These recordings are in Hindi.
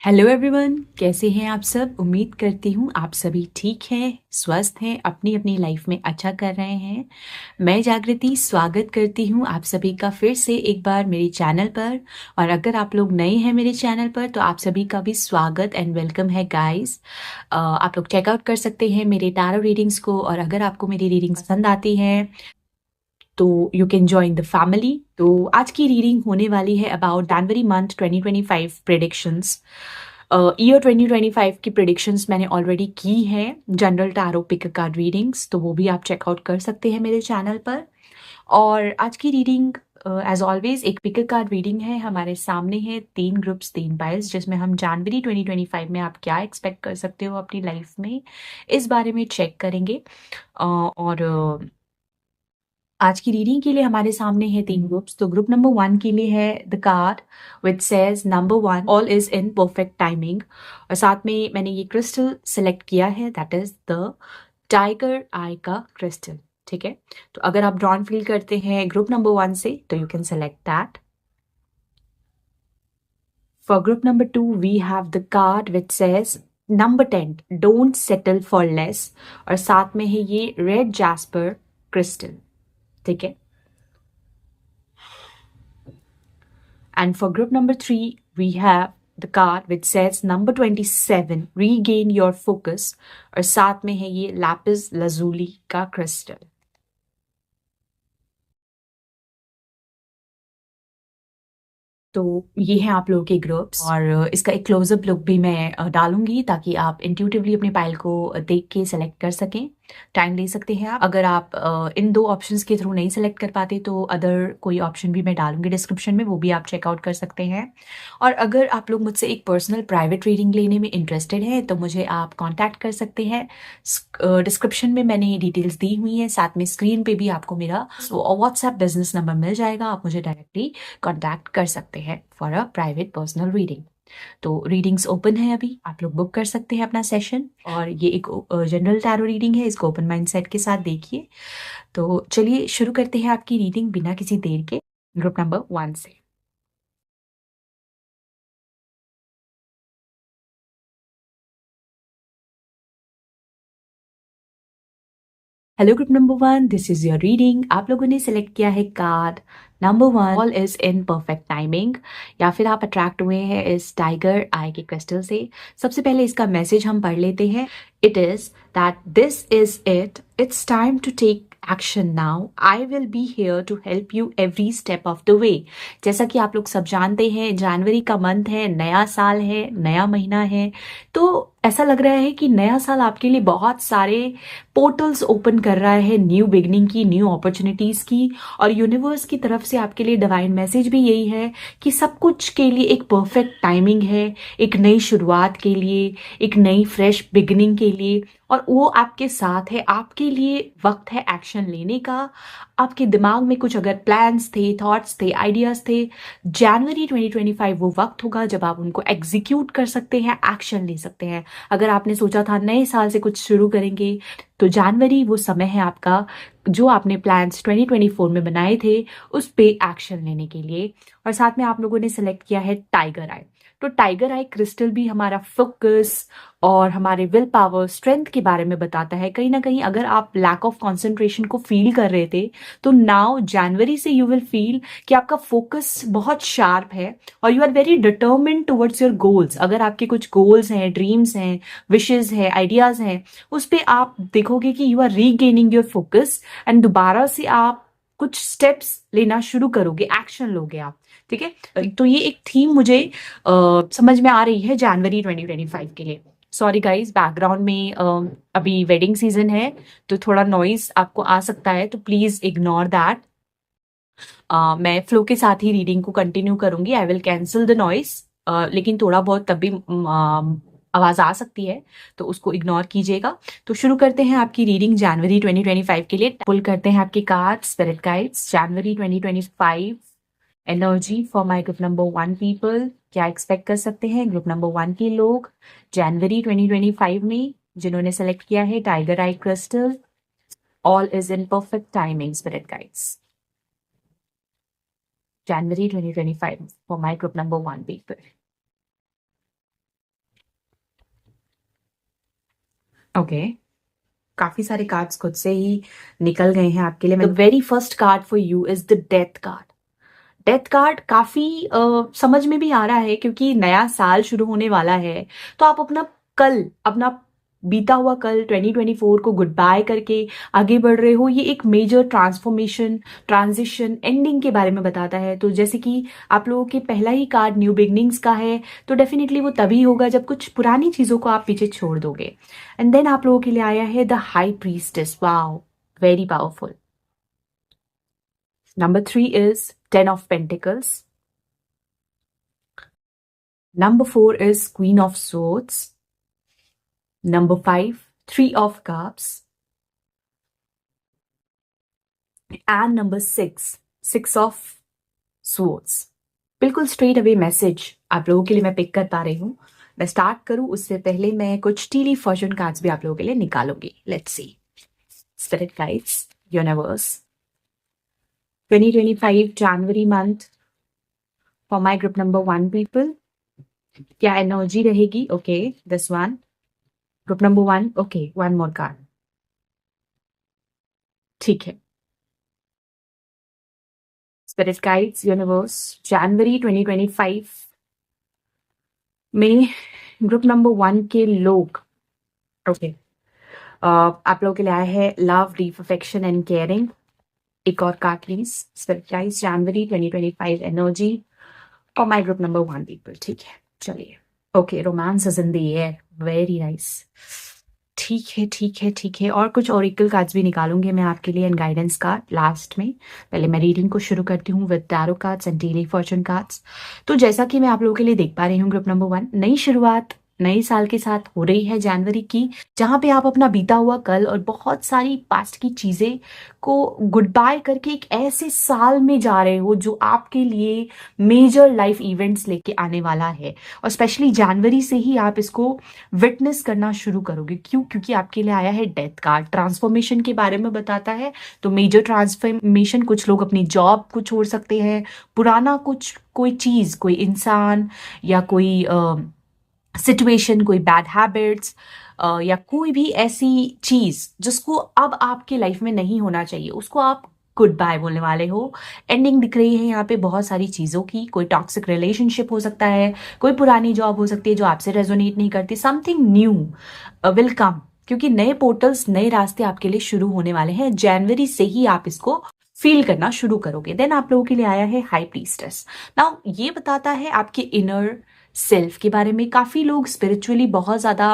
हेलो एवरीवन, कैसे हैं आप सब। उम्मीद करती हूँ आप सभी ठीक हैं, स्वस्थ हैं, अपनी अपनी लाइफ में अच्छा कर रहे हैं। मैं जागृति स्वागत करती हूँ आप सभी का फिर से एक बार मेरे चैनल पर। और अगर आप लोग नए हैं मेरे चैनल पर तो आप सभी का भी स्वागत एंड वेलकम है गाइस। आप लोग चेकआउट कर सकते हैं मेरे टैरो रीडिंग्स को, और अगर आपको मेरी रीडिंग्स पसंद आती है तो you can join the family. तो आज की रीडिंग होने वाली है about January month 2025 predictions. Year 2025 की प्रेडिक्शंस मैंने ऑलरेडी की हैं, general tarot pick card readings, तो वो भी आप चेकआउट कर सकते हैं मेरे चैनल पर। और आज की रीडिंग एज ऑलवेज एक पिक कार्ड रीडिंग है। हमारे सामने है 3 ग्रुप्स 3 पाइल्स, जिसमें हम जनवरी 2025 में आप क्या एक्सपेक्ट कर सकते हो अपनी लाइफ में, इस बारे में चेक करेंगे। और आज की रीडिंग के लिए हमारे सामने है 3 ग्रुप्स। तो ग्रुप नंबर 1 के लिए है the card which says number 1 all is in perfect timing. और साथ में मैंने ये क्रिस्टल सेलेक्ट किया है, दैट इज द टाइगर आई का क्रिस्टल। ठीक है, तो अगर आप ड्रॉन फील करते हैं ग्रुप नंबर 1 से तो you can select that. For group number 2 we have the card which says number 10 don't settle for less. और साथ में है ये रेड जैस्पर क्रिस्टल। ठीक है, and for group number 3, we have the card which says number 27 regain your focus। और साथ में है ये लैपिस lazuli का क्रिस्टल। तो ये हैं आप लोगों के ग्रुप्स, और इसका एक क्लोजअप लुक भी मैं डालूंगी ताकि आप इंट्यूटिवली अपने पाइल को देख के सेलेक्ट कर सकें। टाइम ले सकते हैं आप। अगर आप इन 2 ऑप्शंस के थ्रू नहीं सेलेक्ट कर पाते तो अदर कोई ऑप्शन भी मैं डालूंगी डिस्क्रिप्शन में, वो भी आप चेकआउट कर सकते हैं। और अगर आप लोग मुझसे एक पर्सनल प्राइवेट रीडिंग लेने में इंटरेस्टेड हैं तो मुझे आप कॉन्टैक्ट कर सकते हैं। डिस्क्रिप्शन में मैंने डिटेल्स दी हुई हैं, साथ में स्क्रीन पे भी आपको मेरा व्हाट्सएप बिजनेस नंबर मिल जाएगा, आप मुझे डायरेक्टली कॉन्टैक्ट कर सकते हैं for a private personal reading. तो रीडिंग्स ओपन है अभी, आप लोग बुक कर सकते हैं अपना सेशन। और ये एक जनरल टैरो रीडिंग है, इसको ओपन माइंडसेट के साथ देखिए। तो चलिए शुरू करते हैं आपकी रीडिंग बिना किसी देर के, ग्रुप नंबर 1 से। Hello group number 1, this is your reading. आप लोगों ने सेलेक्ट किया है card number 1 all is in perfect timing, या फिर आप अट्रैक्ट हुए हैं इस टाइगर आई के क्रिस्टल से। सबसे पहले इसका मैसेज हम पढ़ लेते हैं। It is that this is it, it's time to take action now, I will be here to help you every step of the way. जैसा कि आप लोग सब जानते हैं, जनवरी का मंथ है, नया साल है, नया महीना है। तो ऐसा लग रहा है कि नया साल आपके लिए बहुत सारे पोर्टल्स ओपन कर रहा है, न्यू बिगनिंग की, न्यू अपॉर्चुनिटीज की। और यूनिवर्स की तरफ से आपके लिए डिवाइन मैसेज भी यही है कि सब कुछ के लिए एक परफेक्ट टाइमिंग है, एक नई शुरुआत के लिए, एक नई फ्रेश बिगनिंग के लिए। और वो आपके साथ है, आपके लिए वक्त है एक्शन लेने का। आपके दिमाग में कुछ अगर प्लान्स थे, थॉट्स थे, आइडियाज थे, जनवरी 2025 वो वक्त होगा जब आप उनको एग्जीक्यूट कर सकते हैं, एक्शन ले सकते हैं। अगर आपने सोचा था नए साल से कुछ शुरू करेंगे तो जनवरी वो समय है आपका, जो आपने प्लान्स 2024 में बनाए थे उस पे एक्शन लेने के लिए। और साथ में आप लोगों ने सेलेक्ट किया है टाइगर आई। तो टाइगर आई क्रिस्टल भी हमारा फोकस और हमारे विल पावर, स्ट्रेंथ के बारे में बताता है। कहीं ना कहीं अगर आप लैक ऑफ कंसंट्रेशन को फील कर रहे थे तो नाउ जनवरी से यू विल फील कि आपका फोकस बहुत शार्प है और you are very determined towards your goals. अगर आपके कुछ गोल्स हैं, ड्रीम्स हैं, विशेज हैं, आइडियाज हैं, उस पे आप देखोगे कि you are regaining your focus and दोबारा से आप कुछ स्टेप्स लेना शुरू करोगे, एक्शन लोगे आप। ठीक है, तो ये एक थीम मुझे समझ में आ रही है जनवरी 2025 के लिए। सॉरी गाइस, बैकग्राउंड में अभी वेडिंग सीजन है तो थोड़ा नॉइज आपको आ सकता है, तो प्लीज इग्नोर दैट। मैं फ्लो के साथ ही रीडिंग को कंटिन्यू करूंगी, I will cancel the noise. लेकिन थोड़ा बहुत तब भी आवाज आ सकती है, तो उसको इग्नोर कीजिएगा। तो शुरू करते हैं आपकी रीडिंग जनवरी 2025 के लिए। पुल करते हैं आपके card spirit guides January 2025 energy for my group number 1 people. क्या एक्सपेक्ट कर सकते हैं ग्रुप नंबर 1 के लोग जनवरी 2025 में, जिन्होंने सेलेक्ट किया है tiger I crystal. All is in perfect timing spirit guides January 2025 for my group number 1 people. Okay, काफी सारे कार्ड्स खुद से ही निकल गए हैं आपके लिए। The very first card for you is the death card. Death card काफी समझ में भी आ रहा है क्योंकि नया साल शुरू होने वाला है, तो आप अपना बीता हुआ कल 2024 को गुड बाय करके आगे बढ़ रहे हो। ये एक मेजर ट्रांसफॉर्मेशन, ट्रांजिशन, एंडिंग के बारे में बताता है। तो जैसे कि आप लोगों के पहला ही कार्ड न्यू बिगनिंग्स का है, तो डेफिनेटली वो तभी होगा जब कुछ पुरानी चीजों को आप पीछे छोड़ दोगे। एंड देन आप लोगों के लिए आया है the high priestess. Wow, very powerful. Number 3 is Ten of Pentacles. Number 4 is Queen of Swords. Number 5, Three of Cups. And number 6, Six of Swords. बिल्कुल स्ट्रेट अवे मैसेज आप लोगों के लिए मैं पिक कर पा रही हूँ। मैं स्टार्ट करूँ उससे पहले मैं कुछ टीली फॉर्चून कार्ड्स भी आप लोगों के लिए निकालूंगी। Let's see. Spirit guides, universe, 2025 January month for my group number 1 people, क्या एनर्जी रहेगी? Okay, this one, group number 1। Okay, one more card. ठीक है। स्पिरिट गाइड्स, यूनिवर्स, जनवरी 2025 में ग्रुप नंबर 1 के लोग, ओके, आप लोगों के लिए आया है love, deep affection and caring. एक और card please. Spirit guides, January 2025 energy और माय ग्रुप नंबर 1 पीपल। ठीक है, चलिए। Okay, romance is in the air, very nice. ठीक है, ठीक है, ठीक है। और कुछ ओरेकल कार्ड्स भी निकालूंगी मैं आपके लिए एंड गाइडेंस कार्ड लास्ट में। पहले मैं रीडिंग को शुरू करती हूँ with tarot cards and daily fortune cards. तो जैसा कि मैं आप लोगों के लिए देख पा रही हूँ, ग्रुप नंबर 1, नई शुरुआत नए साल के साथ हो रही है जनवरी की, जहां पे आप अपना बीता हुआ कल और बहुत सारी पास्ट की चीजें को गुड बाय करके एक ऐसे साल में जा रहे हो जो आपके लिए मेजर लाइफ इवेंट्स लेके आने वाला है। और स्पेशली जनवरी से ही आप इसको विटनेस करना शुरू करोगे। क्यों? क्योंकि आपके लिए आया है डेथ कार्ड, ट्रांसफॉर्मेशन के बारे में बताता है। तो मेजर ट्रांसफॉर्मेशन, कुछ लोग अपनी जॉब को छोड़ सकते हैं, पुराना कुछ कोई चीज, कोई इंसान या कोई सिचुएशन, कोई बैड हैबिट्स या कोई भी ऐसी चीज जिसको अब आपके लाइफ में नहीं होना चाहिए, उसको आप गुड बाय बोलने वाले हो। एंडिंग दिख रही है यहाँ पे बहुत सारी चीजों की। कोई टॉक्सिक रिलेशनशिप हो सकता है, कोई पुरानी जॉब हो सकती है जो आपसे रेजोनेट नहीं करती। समथिंग न्यू विल कम, क्योंकि नए पोर्टल्स, नए रास्ते आपके लिए शुरू होने वाले हैं। जनवरी से ही आप इसको फील करना शुरू करोगे। देन आप लोगों के लिए आया है हाई प्रीस्टेस। नाउ ये बताता है आपके इनर सेल्फ के बारे में। काफी लोग स्पिरिचुअली बहुत ज्यादा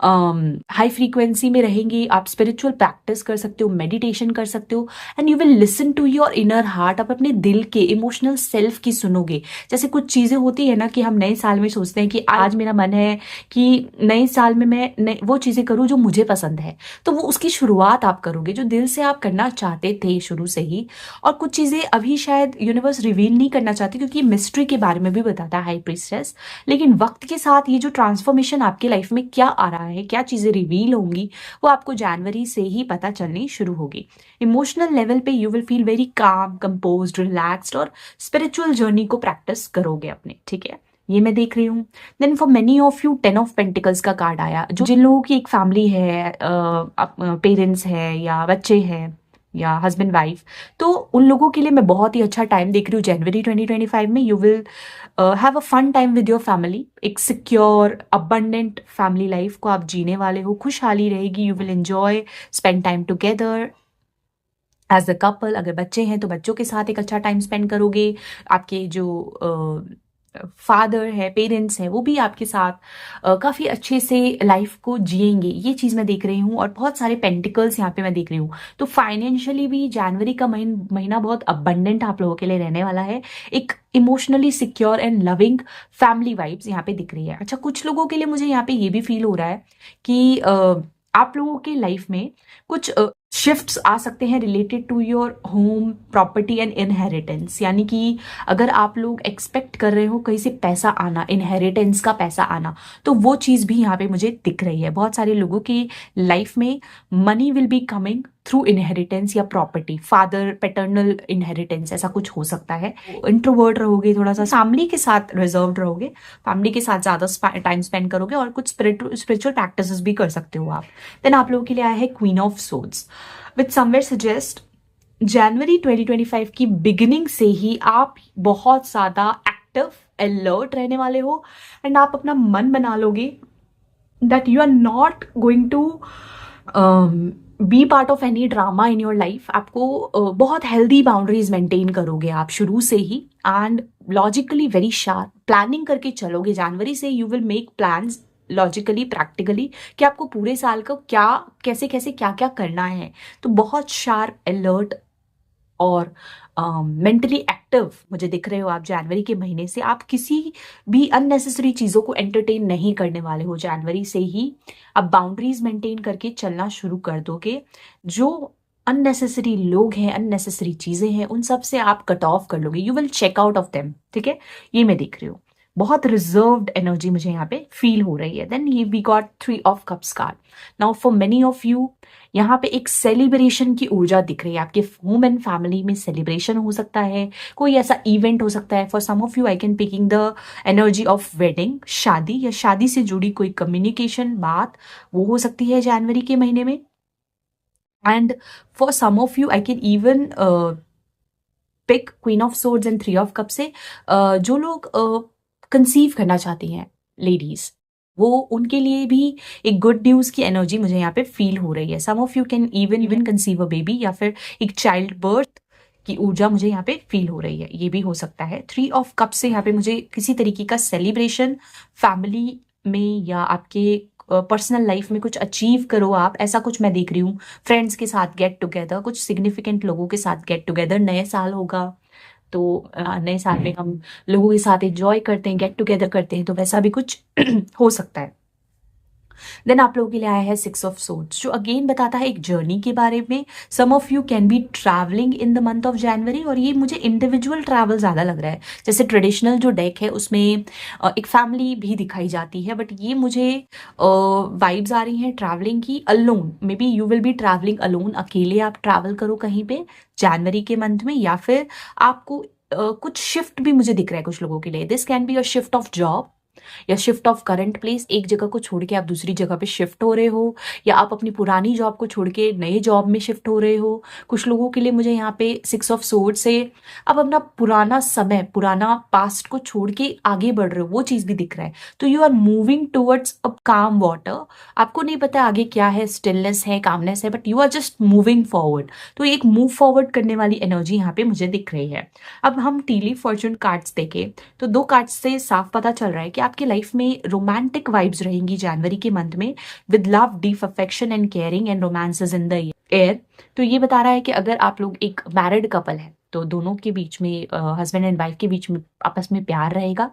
हाई फ्रीक्वेंसी में रहेंगे। आप स्पिरिचुअल प्रैक्टिस कर सकते हो, मेडिटेशन कर सकते हो and you will listen to your inner heart. आप अपने दिल के इमोशनल सेल्फ की सुनोगे। जैसे कुछ चीजें होती है ना कि हम नए साल में सोचते हैं कि आज मेरा मन है कि नए साल में मैं वो चीजें करूं जो मुझे पसंद है, तो वो उसकी शुरुआत आप करोगे जो दिल से आप करना चाहते थे शुरू से ही। और कुछ चीजें अभी शायद यूनिवर्स रिवील नहीं करना चाहती क्योंकि मिस्ट्री के बारे में भी बताता है हाई प्रीस्टेस। लेकिन वक्त के साथ ये जो ट्रांसफॉर्मेशन आपके लाइफ में क्या आ रहा है, क्या चीजें रिवील होंगी, वो आपको जनवरी से ही पता चलनी शुरू होगी। इमोशनल लेवल पे you will feel very calm, composed, relaxed और स्पिरिचुअल जर्नी को प्रैक्टिस करोगे अपने। ठीक है, ये मैं देख रही हूँ। Then for many of you 10 of pentacles का कार्ड आया। जो जिन लोगों की एक फैमिली है, पेरेंट्स है या बच्चे हैं या हस्बैंड वाइफ, तो उन लोगों के लिए मैं बहुत ही अच्छा टाइम देख रही हूँ। जनवरी 2025 में you will have a fun time with your family. एक सिक्योर अबंडेंट फैमिली लाइफ को आप जीने वाले हो। खुशहाली रहेगी। You will enjoy spend time together as a couple. अगर बच्चे हैं तो बच्चों के साथ एक अच्छा टाइम स्पेंड करोगे। आपके जो फादर है, पेरेंट्स हैं, वो भी आपके साथ काफी अच्छे से लाइफ को जिएंगे। ये चीज मैं देख रही हूँ। और बहुत सारे पेंटिकल्स यहाँ पे मैं देख रही हूँ। तो फाइनेंशियली भी जनवरी का महीना बहुत अबंडेंट आप लोगों के लिए रहने वाला है। एक emotionally secure and loving family vibes यहाँ पे दिख रही है। अच्छा, कुछ लोगों के लिए मुझे यहाँ पे ये भी फील हो रहा है कि आप लोगों के लाइफ में कुछ शिफ्ट्स आ सकते हैं related to your home, property and inheritance. यानी कि अगर आप लोग एक्सपेक्ट कर रहे हो कहीं से पैसा आना, इनहेरिटेंस का पैसा आना, तो वो चीज भी यहाँ पे मुझे दिख रही है। बहुत सारे लोगों की लाइफ में money will be coming through inheritance या प्रॉपर्टी, फादर पैटर्नल इनहेरिटेंस, ऐसा कुछ हो सकता है। इंट्रोवर्ट रहोगे, थोड़ा सा फैमिली के साथ रिजर्व रहोगे, फैमिली के साथ ज्यादा टाइम स्पेंड करोगे और कुछ स्पिरिचुअल प्रैक्टिसेस भी कर सकते हो आप। देन आप लोगों के लिए आया है queen of swords, which somewhere suggest जनवरी 2025 की बिगिनिंग से ही आप बहुत ज्यादा एक्टिव अलर्ट रहने वाले हो, एंड आप अपना मन बना लोगे that you are not going to be part of any drama in your life. आपको बहुत हेल्दी बाउंड्रीज मेंटेन करोगे आप शुरू से ही, and logically very sharp planning करके चलोगे। जनवरी से you will make plans logically, practically, कि आपको पूरे साल का क्या कैसे कैसे क्या क्या करना है। तो बहुत शार्प, अलर्ट और मेंटली एक्टिव मुझे दिख रहे हो आप जनवरी के महीने से। आप किसी भी अननेसेसरी चीज़ों को एंटरटेन नहीं करने वाले हो जनवरी से ही। आप बाउंड्रीज मेंटेन करके चलना शुरू कर दोगे। जो अननेसेसरी लोग हैं, अननेसेसरी चीज़ें हैं, उन सब से आप कट ऑफ कर लोगे। You will check out of them, ठीक है। ये मैं देख रही हूँ, बहुत रिजर्व्ड एनर्जी मुझे यहाँ पे फील हो रही है। देन ये we got 3 of cups card. Now for many of you यहाँ पे एक सेलिब्रेशन की ऊर्जा दिख रही है। आपके होम एंड फैमिली में सेलिब्रेशन हो सकता है, कोई ऐसा इवेंट हो सकता है। For some of you I can picking the energy of wedding, शादी या शादी से जुड़ी कोई कम्युनिकेशन, बात, वो हो सकती है जनवरी के महीने में। And for some of you I can even pick queen of swords and 3 of cup से जो लोग कंसीव करना चाहती हैं, लेडीज, वो उनके लिए भी एक गुड न्यूज की एनर्जी मुझे यहाँ पे फील हो रही है। Some of you can even conceive a baby, या फिर एक चाइल्ड बर्थ की ऊर्जा मुझे यहाँ पे फील हो रही है, ये भी हो सकता है। 3 ऑफ कप से यहाँ पे मुझे किसी तरीके का सेलिब्रेशन फैमिली में या आपके पर्सनल लाइफ में कुछ अचीव करो आप, ऐसा कुछ मैं देख रही हूँ। फ्रेंड्स के साथ गेट टुगेदर, कुछ सिग्निफिकेंट लोगों के साथ गेट टुगेदर, नए साल होगा तो नए साल में हम लोगों के साथ एंजॉय करते हैं, गेट टुगेदर करते हैं, तो वैसा भी कुछ हो सकता है। देन आप लोगों के लिए आया है 6 ऑफ सोर्ड्स, जो अगेन बताता है एक जर्नी के बारे में। Some of you can be travelling in the month of January, और ये मुझे इंडिविजुअल ट्रैवल ज़्यादा लग रहा है। जैसे ट्रेडिशनल जो डेक है उसमें एक फैमिली भी दिखाई जाती है, बट ये मुझे वाइब्स आ रही हैं ट्रैवलिंग की, alone. May be you will be travelling alone, अकेले आप ट्रैवल करो कहीं पे जनवरी के मंथ में, या फिर आपको कुछ शिफ्ट भी मुझे दिख रहा है कुछ लोगों के लिए। This can be a shift of job या शिफ्ट ऑफ करंट प्लेस, एक जगह को छोड़ के आप दूसरी जगह पे शिफ्ट हो रहे हो, या आप अपनी पुरानी जॉब को छोड़ के नए जॉब में शिफ्ट हो रहे हो। कुछ लोगों के लिए मुझे यहाँ पे 6 ऑफ सोर्ड से अब अपना पुराना समय, पुराना पास्ट को छोड़ के आगे बढ़ रहे हो, वो चीज भी दिख रहा है। तो you are moving towards a calm water. आपको नहीं पता आगे क्या है, स्टिलनेस है, कामनेस है, but you are just moving forward. तो एक मूव फॉरवर्ड करने वाली एनर्जी यहाँ पे मुझे दिख रही है। अब हम टीली फॉर्चून कार्ड्स देखें तो 2 कार्ड्स से साफ पता चल रहा है कि आपकी लाइफ में रोमांटिक वाइब्स रहेंगी जनवरी के मंथ में, with love, deep affection and caring and romances in the air. तो ये बता रहा है कि अगर आप लोग एक मैरिड कपल है तो दोनों के बीच में, हस्बैंड एंड वाइफ के बीच में आपस में प्यार रहेगा।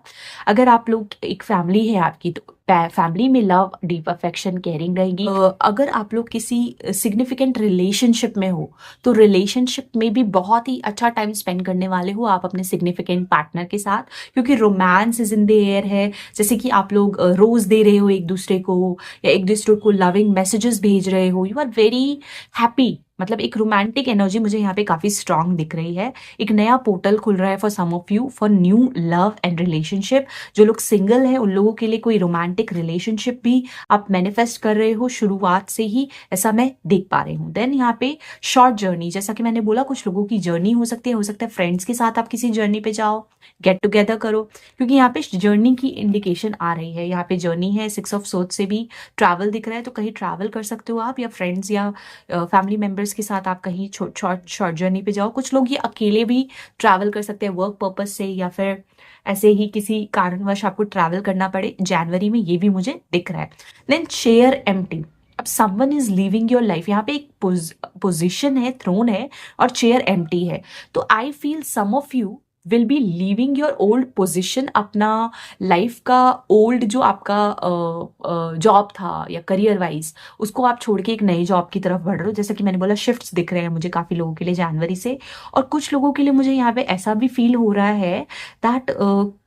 अगर आप लोग एक फैमिली है आपकी तो फैमिली में लव, डीप अफेक्शन, केयरिंग रहेगी। अगर आप लोग किसी सिग्निफिकेंट रिलेशनशिप में हो तो रिलेशनशिप में भी बहुत ही अच्छा टाइम स्पेंड करने वाले हो आप अपने सिग्निफिकेंट पार्टनर के साथ, क्योंकि romance is in the air है। जैसे कि आप लोग रोज दे रहे हो एक दूसरे को, या एक दूसरे को लविंग मैसेजेस भेज रहे हो, यू आर वेरी हैप्पी। मतलब एक रोमांटिक एनर्जी मुझे यहाँ पे काफी स्ट्रांग दिख रही है। एक नया पोर्टल खुल रहा है for some of you for new love and relationship. जो लोग सिंगल हैं उन लोगों के लिए कोई रोमांटिक रिलेशनशिप भी आप मैनिफेस्ट कर रहे हो शुरुआत से ही, ऐसा मैं देख पा रही हूँ। देन यहाँ पे शॉर्ट जर्नी, जैसा कि मैंने बोला कुछ लोगों की जर्नी हो सकती है, हो सकता है फ्रेंड्स के साथ आप किसी जर्नी पे जाओ, गेट टुगेदर करो, क्योंकि यहाँ पे जर्नी की इंडिकेशन आ रही है। यहाँ पे जर्नी है, 6 ऑफ सोर्ड से भी ट्रैवल दिख रहा है, तो कहीं ट्रैवल कर सकते हो आप, या फ्रेंड्स या फैमिली मेंबर्स के साथ आप कहीं शॉर्ट जर्नी पे जाओ। कुछ लोग ये अकेले भी ट्रैवल कर सकते हैं वर्क पर्पज से, या फिर ऐसे ही किसी कारणवश आपको ट्रैवल करना पड़े जनवरी में, ये भी मुझे दिख रहा है। देन चेयर एम्प्टी, अब someone is living your life. यहाँ पे एक पोजिशन है, थ्रोन है और चेयर एम्प्टी है। तो I feel some of you will be leaving your old position, अपना लाइफ का ओल्ड जो आपका जॉब था या करियर वाइज, उसको आप छोड़ के एक नई जॉब की तरफ बढ़ रहे हो। जैसा कि मैंने बोला, शिफ्ट्स दिख रहे हैं मुझे काफ़ी लोगों के लिए जनवरी से, और कुछ लोगों के लिए मुझे यहाँ पे ऐसा भी फील हो रहा है दैट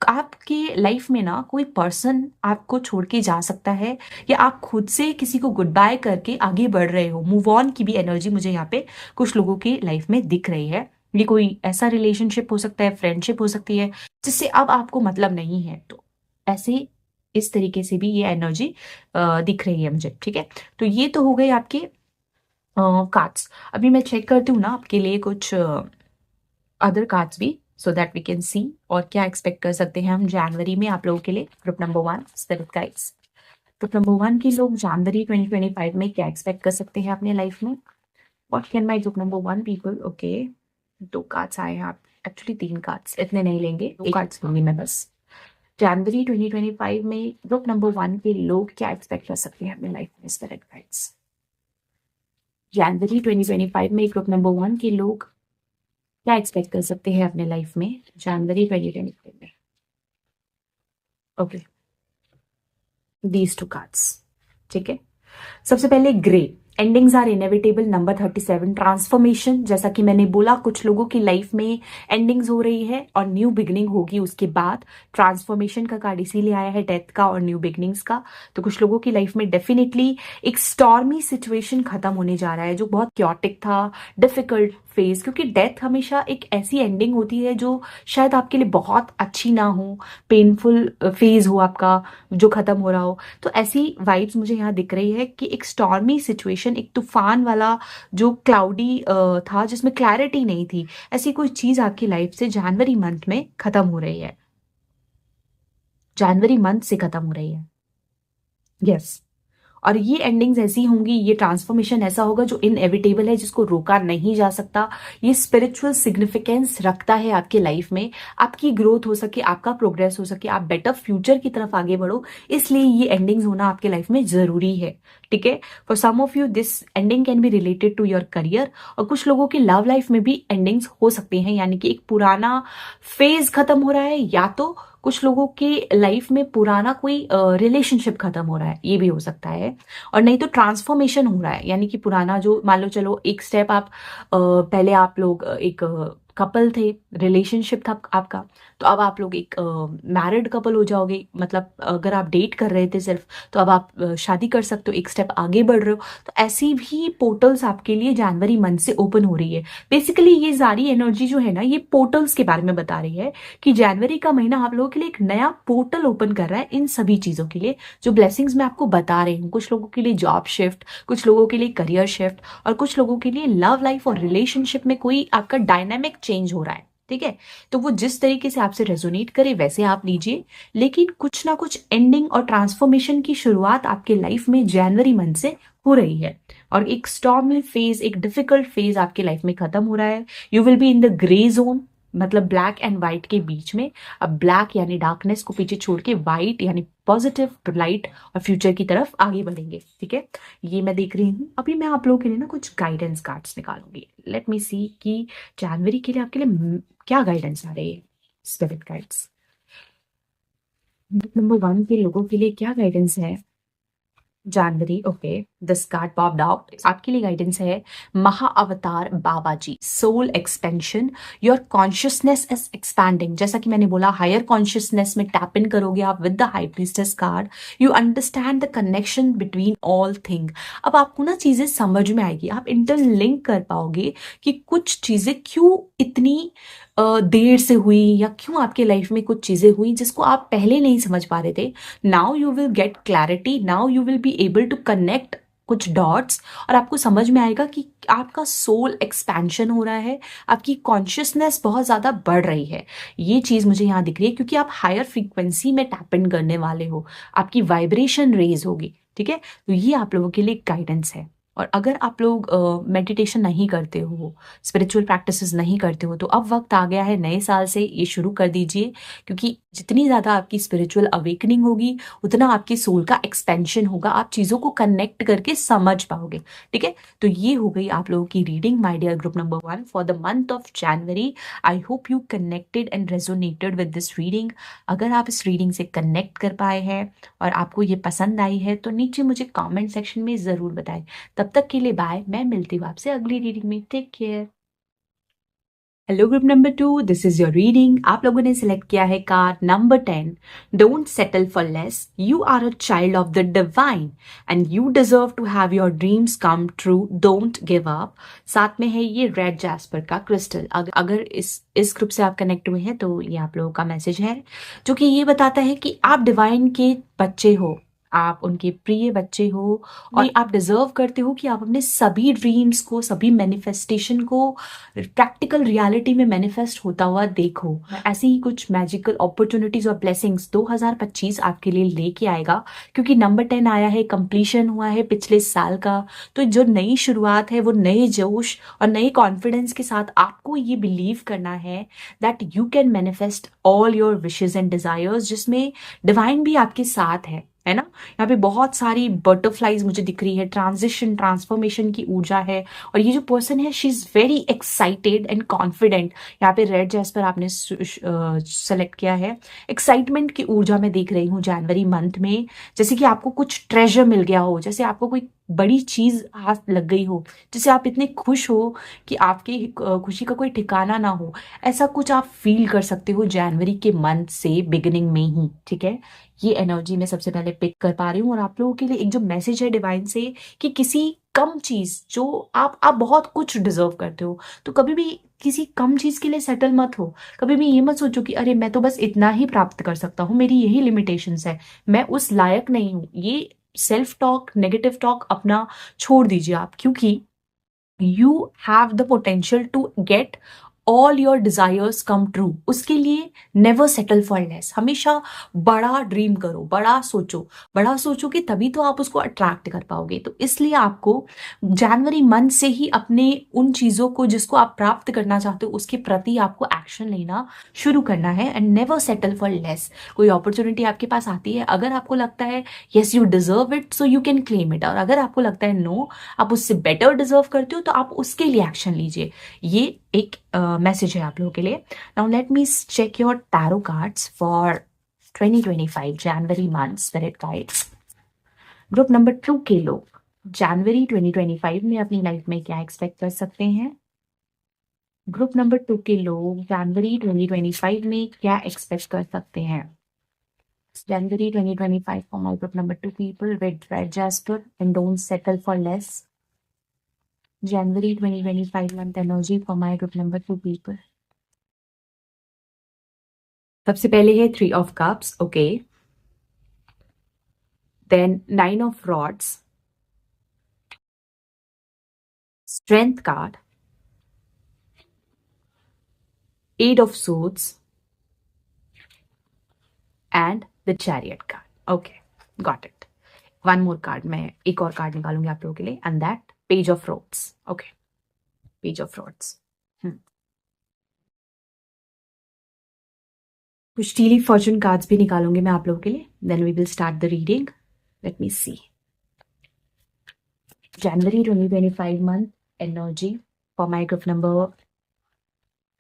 आपके लाइफ में ना कोई पर्सन आपको छोड़ के जा सकता है, या आप खुद से किसी को गुड बाय करके आगे बढ़ रहे हो। मूव ऑन की भी एनर्जी मुझे यहाँ पे कुछ लोगों की लाइफ में दिख रही है। ये कोई ऐसा रिलेशनशिप हो सकता है, फ्रेंडशिप हो सकती है, जिससे अब आपको मतलब नहीं है। तो ऐसे इस तरीके से भी ये एनर्जी दिख रही है मुझे, ठीक है। तो ये तो हो गए आपके कार्ड्स। अभी मैं चेक करती हूँ ना आपके लिए कुछ अदर कार्ड्स भी, so that we can see और क्या एक्सपेक्ट कर सकते हैं हम जनवरी में आप लोगों के लिए। Group number 1 spirit guides, group number 1 के लोग जनवरी 2025 में क्या एक्सपेक्ट कर सकते हैं अपने लाइफ में। What can my group number 1 people, okay 2 cards आए हैं। आप एक्चुअली 3 कार्ड्स, इतने नहीं लेंगे, 2 कार्ड्स लूंगी मैं बस। जनवरी 2025 में ग्रुप नंबर 1 के लोग क्या एक्सपेक्ट कर सकते हैं अपने लाइफ में स्पिरिट गाइड्स। जनवरी 2025 में ग्रुप नंबर 1 के लोग क्या एक्सपेक्ट कर सकते हैं अपने लाइफ में जनवरी 2025 में। ओके, दीज 2 कार्ड्स, ठीक है। सबसे पहले grey, endings are inevitable, number 37 transformation. जैसा कि मैंने बोला, कुछ लोगों की लाइफ में एंडिंग्स हो रही है और न्यू बिगनिंग होगी उसके बाद। ट्रांसफॉर्मेशन का कार्ड इसीलिए आया है, डेथ का और न्यू बिगनिंग्स का। तो कुछ लोगों की लाइफ में डेफिनेटली एक स्टॉर्मी सिचुएशन खत्म होने जा रहा है, जो बहुत क्योटिक था, डिफिकल्ट फेज, क्योंकि डेथ हमेशा एक ऐसी एंडिंग होती है जो शायद आपके लिए बहुत अच्छी ना हो, पेनफुल फेज हो आपका जो खत्म हो रहा हो। तो ऐसी वाइब्स मुझे यहाँ दिख रही है कि एक स्टॉर्मी सिचुएशन, एक तूफान वाला जो क्लाउडी था, जिसमें क्लैरिटी नहीं थी, ऐसी कोई चीज आपकी लाइफ से जनवरी मंथ में खत्म हो रही है, जनवरी मंथ से खत्म हो रही है। यस, और ये एंडिंग्स ऐसी होंगी, ये ट्रांसफॉर्मेशन ऐसा होगा जो इनएविटेबल है, जिसको रोका नहीं जा सकता। ये स्पिरिचुअल सिग्निफिकेंस रखता है आपके लाइफ में, आपकी ग्रोथ हो सके, आपका प्रोग्रेस हो सके, आप बेटर फ्यूचर की तरफ आगे बढ़ो, इसलिए ये एंडिंग्स होना आपके लाइफ में जरूरी है, ठीक है। For some of you this ending can be related to your career, और कुछ लोगों की लव लाइफ में भी एंडिंग्स हो सकती हैं, यानी कि एक पुराना फेज खत्म हो रहा है, या तो कुछ लोगों के लाइफ में पुराना कोई रिलेशनशिप खत्म हो रहा है, ये भी हो सकता है। और नहीं तो ट्रांसफॉर्मेशन हो रहा है, यानी कि पुराना जो, मान लो चलो एक स्टेप आप पहले आप लोग एक कपल थे, रिलेशनशिप था आपका, तो अब आप लोग एक मैरिड कपल हो जाओगे। मतलब अगर आप डेट कर रहे थे सिर्फ, तो अब आप शादी कर सकते हो, एक स्टेप आगे बढ़ रहे हो। तो ऐसी भी पोर्टल्स आपके लिए जनवरी मंथ से ओपन हो रही है। बेसिकली ये सारी एनर्जी जो है ना, ये पोर्टल्स के बारे में बता रही है कि जनवरी का महीना आप लोगों के लिए एक नया पोर्टल ओपन कर रहा है इन सभी चीजों के लिए, जो ब्लेसिंग्स मैं आपको बता रही हूँ। कुछ लोगों के लिए जॉब शिफ्ट, कुछ लोगों के लिए करियर शिफ्ट, और कुछ लोगों के लिए लव लाइफ और रिलेशनशिप में कोई आपका डायनामिक चेंज हो रहा है, ठीक है। तो वो जिस तरीके से आपसे रेजोनेट करे वैसे आप लीजिए, लेकिन कुछ ना कुछ एंडिंग और ट्रांसफॉर्मेशन की शुरुआत आपके लाइफ में जनवरी मंथ से हो रही है, और एक स्टॉर्मी फेज, एक डिफिकल्ट फेज आपके लाइफ में खत्म हो रहा है। You will be in the grey zone, मतलब ब्लैक एंड व्हाइट के बीच में। अब ब्लैक यानी डार्कनेस को पीछे छोड़ के व्हाइट यानी पॉजिटिव लाइट और फ्यूचर की तरफ आगे बढ़ेंगे, ठीक है। ये मैं देख रही हूँ। अभी मैं आप लोगों के लिए ना कुछ गाइडेंस कार्ड्स निकालूंगी। लेट मी सी कि जनवरी के लिए आपके लिए क्या गाइडेंस आ रही है, स्पिरिट गाइड्स। नंबर 1 के लोगों के लिए क्या गाइडेंस है जानवरी। Okay, this card popped out. आपके लिए गाइडेंस है Maha Avatar Baba ji, soul expansion, your consciousness is expanding. जैसा कि मैंने बोला, हायर कॉन्शियसनेस में टैप इन करोगे आप with the high priestess card. You understand the connection between all thing. अब आपको ना चीजें समझ में आएगी, आप इंटरलिंक कर पाओगे कि कुछ चीजें क्यों इतनी देर से हुई, या क्यों आपके लाइफ में कुछ चीजें हुई जिसको आप पहले नहीं समझ पा रहे थे। Now you will get clarity, now you will be able to connect कुछ डॉट्स, और आपको समझ में आएगा कि आपका सोल एक्सपेंशन हो रहा है, आपकी कॉन्शियसनेस बहुत ज्यादा बढ़ रही है। ये चीज मुझे यहाँ दिख रही है, क्योंकि आप हायर फ्रीक्वेंसी में टैप इन करने वाले हो, आपकी वाइब्रेशन रेज होगी, ठीक है। तो ये आप लोगों के लिए गाइडेंस है। और अगर आप लोग मेडिटेशन नहीं करते हो, स्पिरिचुअल प्रैक्टिसेस नहीं करते हो, तो अब वक्त आ गया है नए साल से ये शुरू कर दीजिए, क्योंकि जितनी ज़्यादा आपकी स्पिरिचुअल अवेकनिंग होगी उतना आपके सोल का एक्सपेंशन होगा, आप चीज़ों को कनेक्ट करके समझ पाओगे। ठीक है, तो ये हो गई आप लोगों की reading my dear group number 1 for the month of January. I hope you connected and resonated with this reading. अगर आप इस रीडिंग से कनेक्ट कर पाए हैं और आपको ये पसंद आई है तो नीचे मुझे कमेंट सेक्शन में ज़रूर बताएं। तब तक के लिए बाय, मैं मिलती हूँ आपसे अगली रीडिंग में। Take care. Hello group number 2, this is your reading. आप लोगों ने सिलेक्ट किया है card number 10। Don't settle for less, you are a child of the divine and you deserve to have your dreams come true, don't give up. साथ में है ये रेड जैस्पर का क्रिस्टल। अगर इस ग्रुप से आप कनेक्ट हुए हैं तो ये आप लोगों का मैसेज है, जो कि ये बताता है कि आप डिवाइन के बच्चे हो, आप उनके प्रिय बच्चे हो और आप डिजर्व करते हो कि आप अपने सभी ड्रीम्स को, सभी मैनिफेस्टेशन को प्रैक्टिकल रियलिटी में मैनिफेस्ट होता हुआ देखो। ऐसे ही कुछ मैजिकल अपॉर्चुनिटीज और ब्लेसिंग्स 2025 आपके लिए लेके आएगा, क्योंकि नंबर 10 आया है, कंप्लीशन हुआ है पिछले साल का। तो जो नई शुरुआत है वो नए जोश और नए कॉन्फिडेंस के साथ आपको ये बिलीव करना है that you can manifest all your wishes and desires, जिसमें डिवाइन भी आपके साथ है ना। यहाँ पे बहुत सारी बटरफ्लाईज मुझे दिख रही है, ट्रांजिशन ट्रांसफॉर्मेशन की ऊर्जा है, और ये जो पर्सन है she is very excited and confident. यहाँ पे रेड जैस्पर आपने सेलेक्ट किया है। एक्साइटमेंट की ऊर्जा मैं देख रही हूँ जनवरी मंथ में, जैसे कि आपको कुछ ट्रेजर मिल गया हो, जैसे आपको कोई बड़ी चीज हाथ लग गई हो, जैसे आप इतने खुश हो कि आपकी खुशी का कोई ठिकाना ना हो। ऐसा कुछ आप फील कर सकते हो जनवरी के मंथ से बिगिनिंग में ही। ठीक है, ये एनर्जी मैं सबसे पहले पिक कर पा रही हूँ। और आप लोगों के लिए एक जो मैसेज है डिवाइन से कि किसी कम चीज जो आप बहुत कुछ डिजर्व करते हो, तो कभी भी किसी कम चीज के लिए सेटल मत हो। कभी भी ये मत सोचो कि अरे मैं तो बस इतना ही प्राप्त कर सकता हूँ, मेरी यही लिमिटेशंस है, मैं उस लायक नहीं हूँ। ये सेल्फ टॉक, नेगेटिव टॉक अपना छोड़ दीजिए आप, क्योंकि you have the potential to get all your desires come true. उसके लिए नेवर सेटल फॉर लेस, हमेशा बड़ा ड्रीम करो, बड़ा सोचो कि तभी तो आप उसको अट्रैक्ट कर पाओगे। तो इसलिए आपको जनवरी मंथ से ही अपने उन चीजों को जिसको आप प्राप्त करना चाहते हो उसके प्रति आपको एक्शन लेना शुरू करना है, and never settle for less. कोई अपॉर्चुनिटी आपके पास आती है, अगर आपको लगता है yes you deserve it, so you can claim it, और अगर आपको लगता है नो आप उससे बेटर डिजर्व करते हो, तो आप उसके लिए एक्शन लीजिए। ये एक मैसेज है आप लोगों के लिए। Now let me check your tarot cards for 2025 January month spirit guides. Group number 2 के लोग जनवरी 2025 में अपनी लाइफ में क्या एक्सपेक्ट कर सकते हैं? ग्रुप नंबर 2 के लोग जनवरी 2025 में क्या एक्सपेक्ट कर सकते हैं? January 2025 for my group number 2 people with red jasper and don't settle for less. January 2025 month energy for my group number 2 people. सबसे पहले है 3 of cups, okay. Then 9 of rods, strength card, 8 of swords and the chariot card. Okay, got it. One more card, मैं एक और कार्ड निकालूंगी आप लोगों के लिए, and that page of rods. Okay, page of rods. कुछ टीली फॉर्चून कार्ड्स भी निकालूंगी मैं आप लोगों के लिए, then we will start the reading. Let me see January 2025 month energy for my group number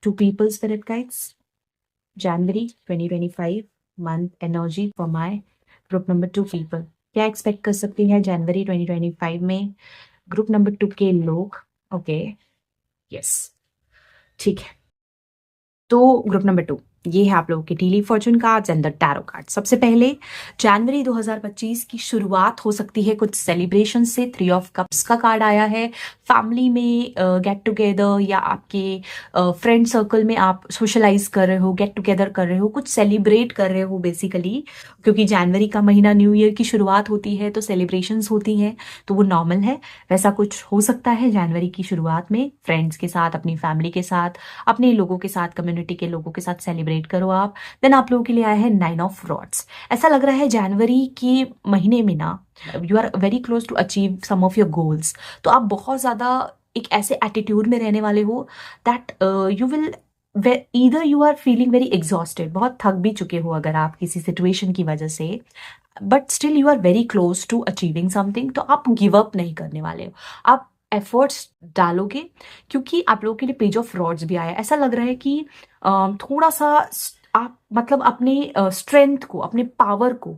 2 people spirit guides. January 2025 month energy for my group number 2 people. क्या एक्सपेक्ट कर सकते हैं जनवरी 2025 में ग्रुप नंबर 2 के लोग? ओके, यस, ठीक है। तो ग्रुप नंबर 2 ये है आप लोगों के daily fortune cards and the tarot card. सबसे पहले जनवरी 2025 की शुरुआत हो सकती है कुछ सेलिब्रेशन से। 3 ऑफ कप्स का कार्ड आया है। फैमिली में गेट टुगेदर या आपके फ्रेंड सर्कल में आप सोशलाइज कर रहे हो, गेट टुगेदर कर रहे हो, कुछ सेलिब्रेट कर रहे हो बेसिकली, क्योंकि जनवरी का महीना न्यू ईयर की शुरुआत होती है तो सेलिब्रेशंस होती हैं, तो वो नॉर्मल है। वैसा कुछ हो सकता है जनवरी की शुरुआत में, फ्रेंड्स के साथ, अपनी फैमिली के साथ, अपने लोगों के साथ, कम्युनिटी के लोगों के साथ सेलिब्रेट सेलिब्रेट करो आप। देन आप लोगों के लिए आया है 9 ऑफ रॉड्स। ऐसा लग रहा है जनवरी के महीने में ना you are very close to achieve some of your goals. तो आप बहुत ज़्यादा एक ऐसे एटीट्यूड में रहने वाले हो that you will either you are feeling very exhausted, बहुत थक भी चुके हो अगर आप किसी सिचुएशन की वजह से, but still you are very close to achieving something. तो आप गिव अप नहीं करने वाले हो, आप एफर्ट्स डालोगे, क्योंकि आप लोगों के लिए पेज ऑफ रॉड्स भी आया है। ऐसा लग रहा है कि थोड़ा सा आप मतलब अपने स्ट्रेंथ को, अपने पावर को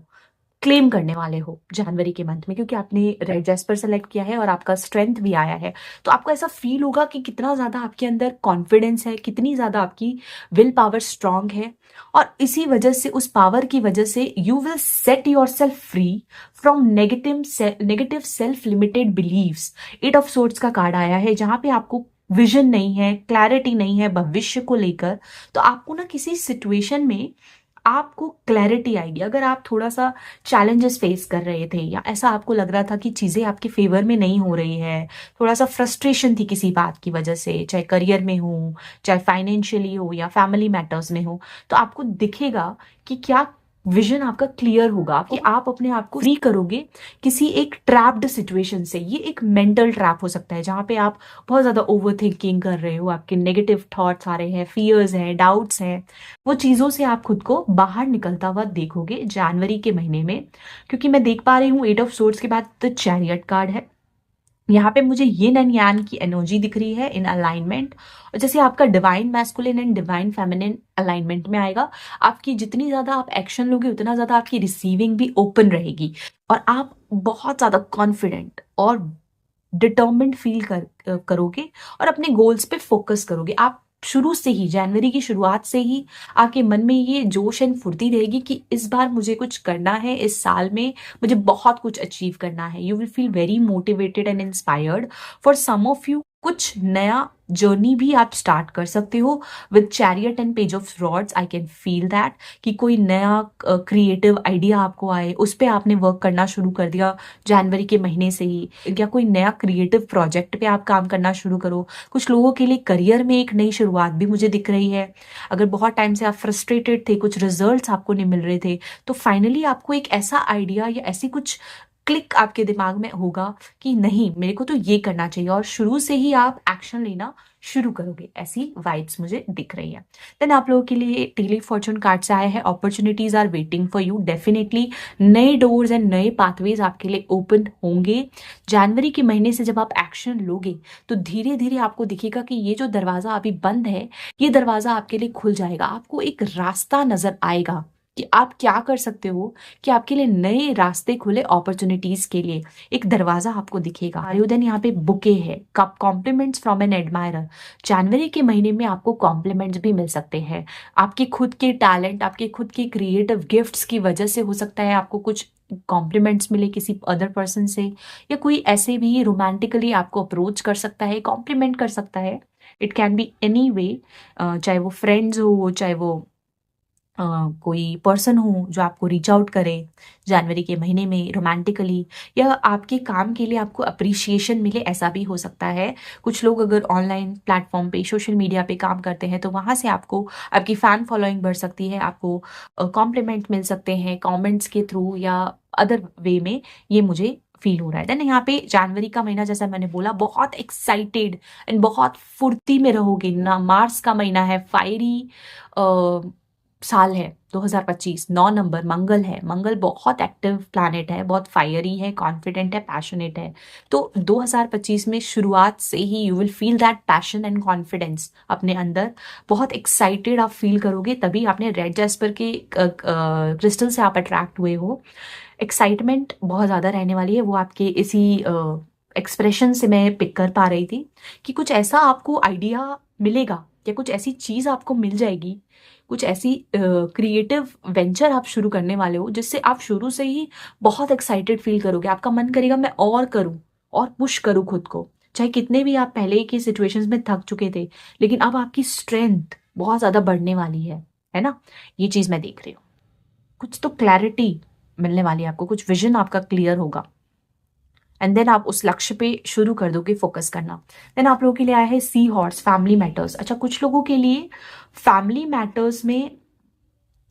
क्लेम करने वाले हो जनवरी के मंथ में, क्योंकि आपने रेड जैस्पर सेलेक्ट किया है और आपका स्ट्रेंथ भी आया है। तो आपको ऐसा फील होगा कि कितना ज़्यादा आपके अंदर कॉन्फिडेंस है, कितनी ज़्यादा आपकी विल पावर स्ट्रांग है, और इसी वजह से, उस पावर की वजह से you will set yourself free from negative self limited believes. 8 of swords का कार्ड आया है, जहाँ पे आपको विजन नहीं है, क्लैरिटी नहीं है भविष्य को लेकर। तो आपको ना किसी सिचुएशन में आपको क्लैरिटी आएगी। अगर आप थोड़ा सा चैलेंजेस फेस कर रहे थे, या ऐसा आपको लग रहा था कि चीज़ें आपके फेवर में नहीं हो रही है, थोड़ा सा फ्रस्ट्रेशन थी किसी बात की वजह से, चाहे करियर में हो, चाहे फाइनेंशियली हो, या फैमिली मैटर्स में हो, तो आपको दिखेगा कि क्या विजन आपका क्लियर होगा, कि आप अपने आप को फ्री करोगे किसी एक ट्रैप्ड सिचुएशन से। ये एक मेंटल ट्रैप हो सकता है, जहाँ पे आप बहुत ज़्यादा ओवर थिंकिंग कर रहे हो, आपके नेगेटिव थॉट्स आ रहे हैं, फियर्स हैं, डाउट्स हैं। वो चीज़ों से आप खुद को बाहर निकलता हुआ देखोगे जनवरी के महीने में, क्योंकि मैं देख पा रही हूँ 8 ऑफ सोर्ड्स के बाद द चैरियट कार्ड है। यहाँ पे मुझे यिन एंड यांग की एनर्जी दिख रही है इन अलाइनमेंट, और जैसे आपका divine masculine and divine feminine alignment में आएगा। आपकी जितनी ज्यादा आप एक्शन लोगे, उतना ज्यादा आपकी रिसीविंग भी ओपन रहेगी, और आप बहुत ज्यादा कॉन्फिडेंट और डिटर्मिन्ड फील करोगे, और अपने गोल्स पे फोकस करोगे। आप शुरू से ही, जनवरी की शुरुआत से ही आपके मन में ये जोश एंड फुर्ती रहेगी कि इस बार मुझे कुछ करना है, इस साल में मुझे बहुत कुछ अचीव करना है। You will feel very motivated and inspired. For some of you कुछ नया जर्नी भी आप स्टार्ट कर सकते हो with chariot and page of rods. I can feel that कि कोई नया क्रिएटिव आइडिया आपको आए, उस पर आपने वर्क करना शुरू कर दिया जनवरी के महीने से ही, या कोई नया क्रिएटिव प्रोजेक्ट पे आप काम करना शुरू करो। कुछ लोगों के लिए करियर में एक नई शुरुआत भी मुझे दिख रही है। अगर बहुत टाइम से आप फ्रस्ट्रेटेड थे, कुछ रिजल्ट्स आपको नहीं मिल रहे थे, तो फाइनली आपको एक ऐसा आइडिया या ऐसी कुछ क्लिक आपके दिमाग में होगा कि नहीं, मेरे को तो ये करना चाहिए, और शुरू से ही आप एक्शन लेना शुरू करोगे। ऐसी वाइब्स मुझे दिख रही है। देन आप लोगों के लिए टेली फॉर्चून कार्ड से आया है, opportunities are waiting for you. Definitely नए डोर्स एंड नए पाथवेज आपके लिए ओपन होंगे जनवरी के महीने से। जब आप एक्शन लोगे तो धीरे धीरे आपको दिखेगा कि ये जो दरवाजा अभी बंद है, ये दरवाजा आपके लिए खुल जाएगा। आपको एक रास्ता नजर आएगा कि आप क्या कर सकते हो, कि आपके लिए नए रास्ते खुले अपॉर्चुनिटीज के लिए, एक दरवाजा आपको दिखेगा। आयुधन यहाँ पे बुके है, cup compliments from an admirer. जनवरी के महीने में आपको कॉम्प्लीमेंट्स भी मिल सकते हैं। आपके खुद के टैलेंट, आपके खुद के क्रिएटिव गिफ्ट्स की वजह से हो सकता है आपको कुछ कॉम्प्लीमेंट्स मिले किसी अदर पर्सन से, या कोई ऐसे भी रोमांटिकली आपको अप्रोच कर सकता है, कॉम्प्लीमेंट कर सकता है। It can be any way, चाहे वो फ्रेंड्स हो, चाहे वो कोई पर्सन हो जो आपको रीच आउट करे जनवरी के महीने में रोमांटिकली, या आपके काम के लिए आपको अप्रिसिएशन मिले, ऐसा भी हो सकता है। कुछ लोग अगर ऑनलाइन प्लेटफॉर्म पे, सोशल मीडिया पे काम करते हैं, तो वहाँ से आपको आपकी फैन फॉलोइंग बढ़ सकती है, आपको कॉम्प्लीमेंट मिल सकते हैं कमेंट्स के थ्रू या अदर वे में। ये मुझे फील हो रहा है। देन यहाँ पे जनवरी का महीना, जैसा मैंने बोला, बहुत एक्साइटेड एंड बहुत फुर्ती में रहोगे ना। मार्च का महीना है, फायरी साल है 2025, 9 नंबर मंगल है। मंगल बहुत एक्टिव प्लैनेट है, बहुत फायरी है, कॉन्फिडेंट है, पैशनेट है। तो 2025 में शुरुआत से ही you will feel that passion and confidence अपने अंदर। बहुत एक्साइटेड आप फील करोगे, तभी आपने रेड जैस्पर के क्रिस्टल से आप अट्रैक्ट हुए हो। एक्साइटमेंट बहुत ज़्यादा रहने वाली है, वो आपके इसी एक्सप्रेशन से मैं पिक कर पा रही थी कि कुछ ऐसा आपको आइडिया मिलेगा, या कुछ ऐसी चीज़ आपको मिल जाएगी, कुछ ऐसी क्रिएटिव वेंचर आप शुरू करने वाले हो, जिससे आप शुरू से ही बहुत एक्साइटेड फील करोगे। आपका मन करेगा मैं और करूं और पुश करूं खुद को, चाहे कितने भी आप पहले की सिचुएशंस में थक चुके थे, लेकिन अब आपकी स्ट्रेंथ बहुत ज़्यादा बढ़ने वाली है ना। ये चीज़ मैं देख रही हूँ। कुछ तो क्लैरिटी मिलने वाली है आपको, कुछ विजन आपका क्लियर होगा, एंड देन आप उस लक्ष्य पे शुरू कर दोगे फोकस करना। देन आप लोगों के लिए आया है सी हॉर्स, फैमिली मैटर्स। अच्छा, कुछ लोगों के लिए फैमिली मैटर्स में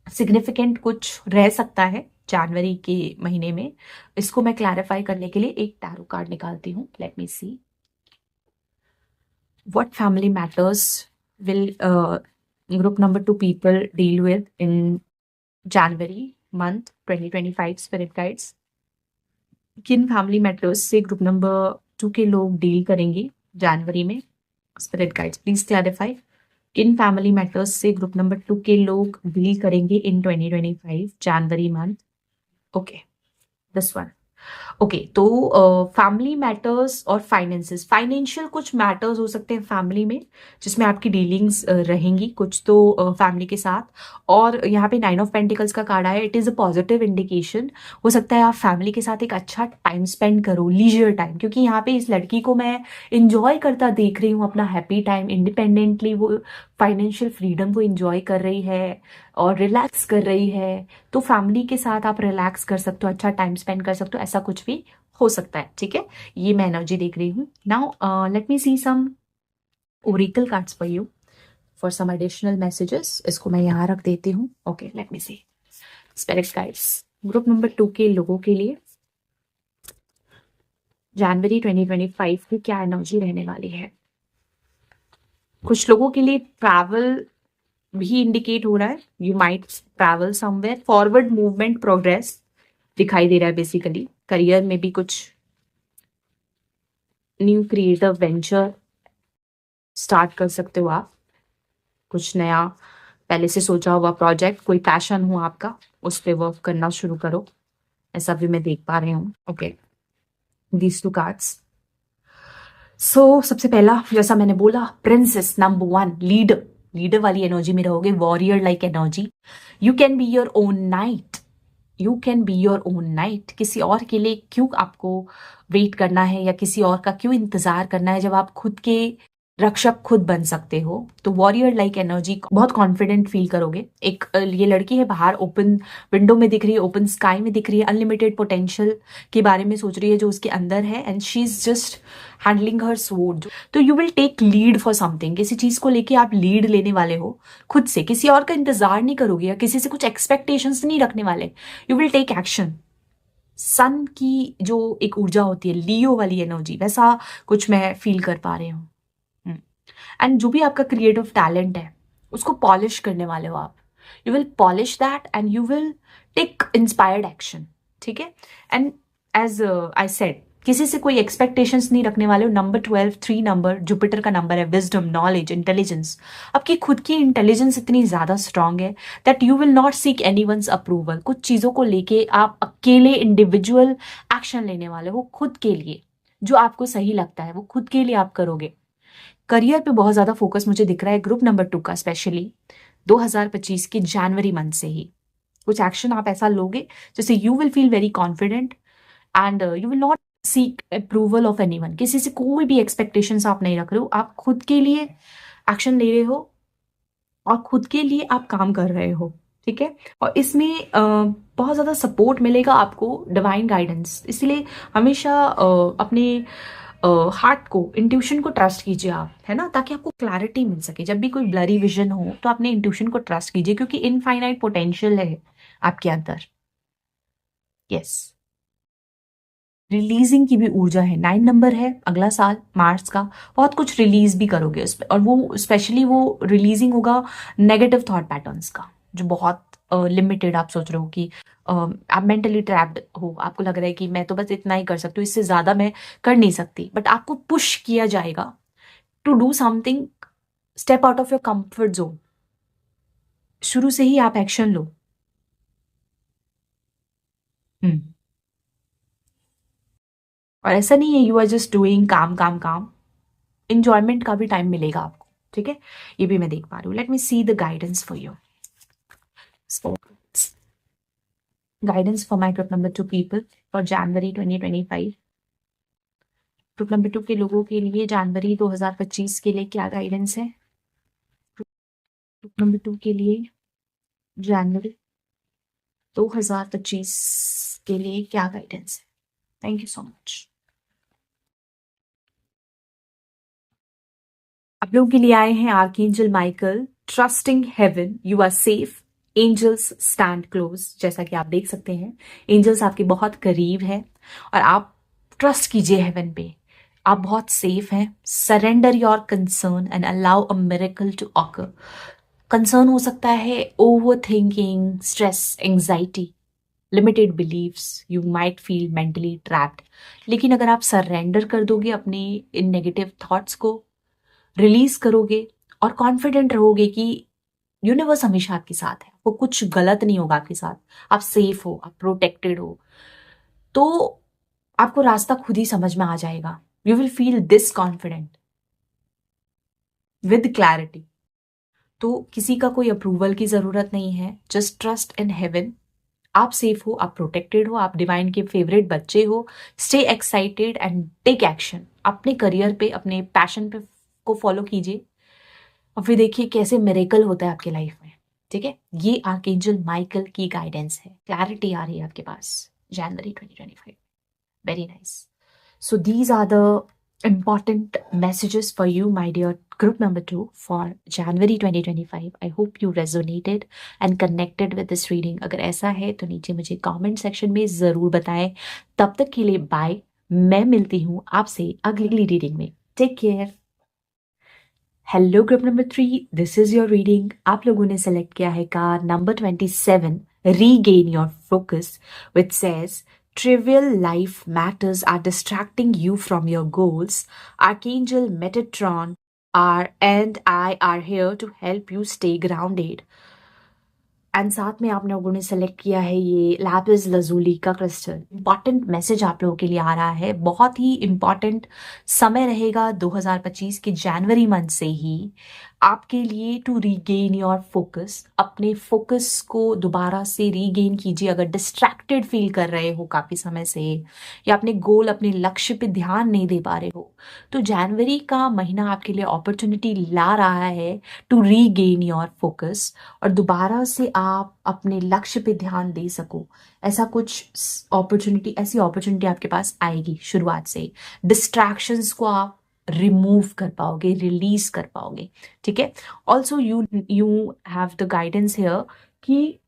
सिग्निफिकेंट कुछ रह सकता है जनवरी के महीने में। इसको मैं क्लैरिफाई करने के लिए एक टैरो कार्ड निकालती हूँ। Let me see what family matters will group number 2 people deal with in January month 2025। Spirit guides, किन फैमिली मैटर्स से ग्रुप नंबर 2 के लोग डील करेंगे जनवरी में? स्पिरिट गाइड्स प्लीज क्लैरिफाई, किन फैमिली मैटर्स से ग्रुप नंबर 2 के लोग डील करेंगे in 2025 January month? Okay, this one. Okay, तो फैमिली मैटर्स और फाइनेंसेस, फाइनेंशियल कुछ मैटर्स हो सकते हैं फैमिली में जिसमें आपकी डीलिंग्स रहेंगी कुछ तो फैमिली के साथ। और यहाँ पे 9 ऑफ पेंटिकल्स का कार्ड आया, it is a positive indication. हो सकता है आप फैमिली के साथ एक अच्छा टाइम स्पेंड करो, लीजर टाइम, क्योंकि यहाँ पे इस लड़की को मैं इंजॉय करता देख रही हूँ अपना हैप्पी टाइम, इंडिपेंडेंटली वो फाइनेंशियल फ्रीडम को इंजॉय कर रही है और रिलैक्स कर रही है। तो फैमिली के साथ आप रिलैक्स कर सकते हो, अच्छा टाइम स्पेंड कर सकते हो, ऐसा कुछ भी हो सकता है। ठीक है, ये मैं एनर्जी देख रही हूँ। Now let me see some oracle cards for you for some additional messages. इसको मैं यहाँ रख देती हूँ। Okay, let me see spirit guides group number 2 के लोगों के लिए जनवरी 2025 की क्या एनर्जी रहने वाली है? कुछ लोगों के लिए ट्रैवल भी इंडिकेट हो रहा है, you might travel somewhere, forward movement, progress दिखाई दे रहा है। बेसिकली करियर में भी कुछ न्यू क्रिएटिव वेंचर स्टार्ट कर सकते हो आप, कुछ नया पहले से सोचा हुआ प्रोजेक्ट, कोई पैशन हो आपका, उस पर वर्क करना शुरू करो, ऐसा भी मैं देख पा रही हूँ। Okay, these two cards. So सबसे पहला, जैसा मैंने बोला, प्रिंसेस नंबर 1, लीडर, लीडर वाली एनर्जी में रहोगे, warrior like energy. You can be your own knight, you can be your own knight. किसी और के लिए क्यों आपको वेट करना है या किसी और का क्यों इंतजार करना है जब आप खुद के रक्षक खुद बन सकते हो? तो वॉरियर लाइक एनर्जी, बहुत कॉन्फिडेंट फील करोगे। एक ये लड़की है बाहर ओपन विंडो में दिख रही है, ओपन स्काई में दिख रही है, अनलिमिटेड पोटेंशियल के बारे में सोच रही है जो उसके अंदर है, and she is just handling her sword. तो you will take lead for something, किसी चीज को लेके आप लीड लेने वाले हो खुद से, किसी और का इंतजार नहीं करोगे या किसी से कुछ एक्सपेक्टेशंस नहीं रखने वाले। You will take action. Sun की जो एक ऊर्जा होती है, लियो वाली एनर्जी, वैसा कुछ मैं फील कर पा रही हूँ। एंड जो भी आपका क्रिएटिव टैलेंट है उसको पॉलिश करने वाले हो आप। You will polish that and you will take inspired action. ठीक है, एंड एज आई सेड, किसी से कोई एक्सपेक्टेशंस नहीं रखने वाले हो। नंबर 12, 3 नंबर जुपिटर का नंबर है, विजडम, नॉलेज, इंटेलिजेंस। आपकी खुद की इंटेलिजेंस इतनी ज्यादा स्ट्रांग है that you will not seek anyone's approval. कुछ चीजों को लेके आप अकेले इंडिविजुअल एक्शन लेने वाले हो खुद के लिए, जो आपको सही लगता है वो खुद के लिए आप करोगे। करियर पे बहुत ज्यादा फोकस मुझे दिख रहा है ग्रुप नंबर 2 का, स्पेशली 2025 के जनवरी मंथ से ही कुछ एक्शन आप ऐसा लोगे जैसे you will feel very confident and you will not seek approval of anyone. किसी से कोई भी एक्सपेक्टेशंस आप नहीं रख रहे हो, आप खुद के लिए एक्शन ले रहे हो और खुद के लिए आप काम कर रहे हो। ठीक है, और इसमें बहुत ज़्यादा सपोर्ट मिलेगा आपको, डिवाइन गाइडेंस। इसलिए हमेशा अपने हार्ट को, इंट्यूशन को ट्रस्ट कीजिए आप, है ना, ताकि आपको क्लैरिटी मिल सके। जब भी कोई ब्लरी विजन हो तो अपने इंट्यूशन को ट्रस्ट कीजिए, क्योंकि इनफाइनाइट पोटेंशियल है आपके अंदर। यस, रिलीजिंग की भी ऊर्जा है, 9 नंबर है, अगला साल मार्च का बहुत कुछ रिलीज भी करोगे उस पर, और वो स्पेशली वो रिलीजिंग होगा नेगेटिव थॉट पैटर्न्स का, जो बहुत लिमिटेड आप सोच रहे हो कि आप मेंटली ट्रैप्ड हो, आपको लग रहा है कि मैं तो बस इतना ही कर सकती हूँ, इससे ज्यादा मैं कर नहीं सकती, बट आपको पुश किया जाएगा to do something, step out of your comfort zone. शुरू से ही आप एक्शन लो। हम्म, और ऐसा नहीं है यू आर जस्ट डूइंग काम काम काम, इंजॉयमेंट का भी टाइम मिलेगा आपको। ठीक है, ये भी मैं देख पा रही हूँ। Let me see the guidance for you, guidance for my group number 2 people for January 2025। Group number 2 के लोगों के लिए जनवरी 2025 के लिए क्या गाइडेंस है? ग्रुप नंबर 2 के लिए जनवरी 2025 के लिए क्या गाइडेंस है? Thank you so much. आप लोगों के लिए आए हैं archangel Michael, trusting heaven, you are safe, angels stand close, जैसा कि आप देख सकते हैं एंजल्स आपके बहुत करीब है और आप ट्रस्ट कीजिए हेवन पे, आप बहुत सेफ हैं। Surrender your concern and allow a miracle to occur. Concern हो सकता है over thinking, stress, anxiety, limited believes, you might feel mentally trapped. लेकिन अगर आप सरेंडर कर दोगे अपने इन नेगेटिव थॉट्स को, रिलीज करोगे और कॉन्फिडेंट रहोगे कि यूनिवर्स हमेशा आपके साथ है, वो कुछ गलत नहीं होगा आपके साथ, आप सेफ हो, आप प्रोटेक्टेड हो, तो आपको रास्ता खुद ही समझ में आ जाएगा। You will feel this confident with clarity. तो किसी का कोई अप्रूवल की जरूरत नहीं है, जस्ट ट्रस्ट इन हेवन। आप सेफ हो, आप प्रोटेक्टेड हो, आप डिवाइन के फेवरेट बच्चे हो। Stay excited and take action. अपने करियर पे, अपने पैशन पे को फॉलो कीजिए और फिर देखिए कैसे मिरेकल होता है आपके लाइफ में। ठीक है, ये आर्कएंजल माइकल की गाइडेंस है। क्लैरिटी आ रही है आपके पास जनवरी 2025। Very nice. So these are the important messages for you, my dear group number 2 for January 2025. I hope you resonated and connected with this reading. अगर ऐसा है तो नीचे मुझे comment section में ज़रूर बताएं। तब तक के लिए बाय। मैं मिलती हूँ आपसे अगली रीडिंग में। Take care. Hello group number 3, this is your reading. आप लोगों ने सेलेक्ट किया है card number 27, regain your focus, which says trivial life matters are distracting you from your goals. Archangel Metatron and I are here to help you stay grounded. And साथ में आप लोगों ने सेलेक्ट किया है ये लैपिस लजूली का क्रिस्टल। इंपॉर्टेंट मैसेज आप लोगों के लिए आ रहा है, बहुत ही इंपॉर्टेंट समय रहेगा 2025 के जनवरी मंथ से ही आपके लिए टू रीगेन योर फोकस। अपने फोकस को दोबारा से रीगेन कीजिए। अगर डिस्ट्रैक्टेड फील कर रहे हो काफी समय से, या अपने गोल, अपने लक्ष्य पे ध्यान नहीं दे पा रहे हो, तो जनवरी का महीना आपके लिए अपॉर्चुनिटी ला रहा है टू रीगेन योर फोकस और दोबारा से आप अपने लक्ष्य पे ध्यान दे सको। ऐसा कुछ अपॉर्चुनिटी, ऐसी अपॉर्चुनिटी आपके पास आएगी शुरुआत से। डिस्ट्रैक्शंस को आप रिमूव कर पाओगे, रिलीज कर पाओगे। ठीक है, also you have the guidance here कि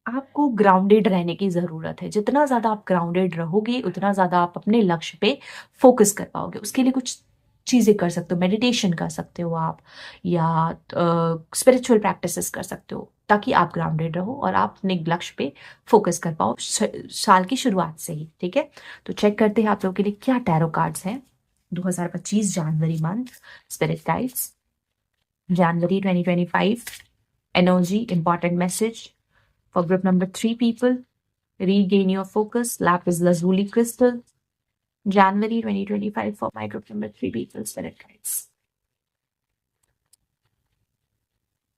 आपको ग्राउंडेड रहने की जरूरत है। जितना ज्यादा आप ग्राउंडेड रहोगे उतना ज्यादा आप अपने लक्ष्य पे फोकस कर पाओगे। उसके लिए कुछ चीजें कर सकते हो, मेडिटेशन कर सकते हो आप, या स्पिरिचुअल प्रैक्टिसेस कर सकते हो, ताकि आप ग्राउंडेड रहो और आप अपने लक्ष्य पे फोकस कर पाओ साल की शुरुआत से ही। ठीक है, तो चेक करते हैं आप लोगों के लिए क्या टैरो कार्ड्स हैं 2025 January month. Spirit guides January 2025 energy, important message for group number 3 people, regain your focus, lapis lazuli crystal, January 2025 for my group number 3 people, spirit guides.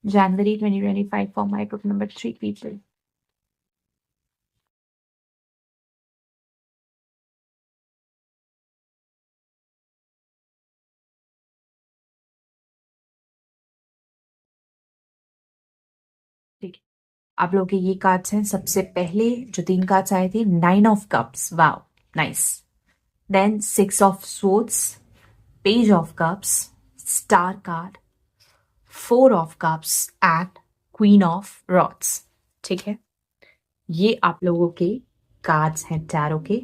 January 2025 for my group number 3 people. ठीक है, आप लोगों के ये कार्ड्स हैं। सबसे पहले जो 3 कार्ड्स आए थे, 9 of cups, wow nice, then 6 of swords, page of cups, star card, 4 of cups and queen of rods. ठीक है, ये आप लोगों के कार्ड्स हैं टैरो के।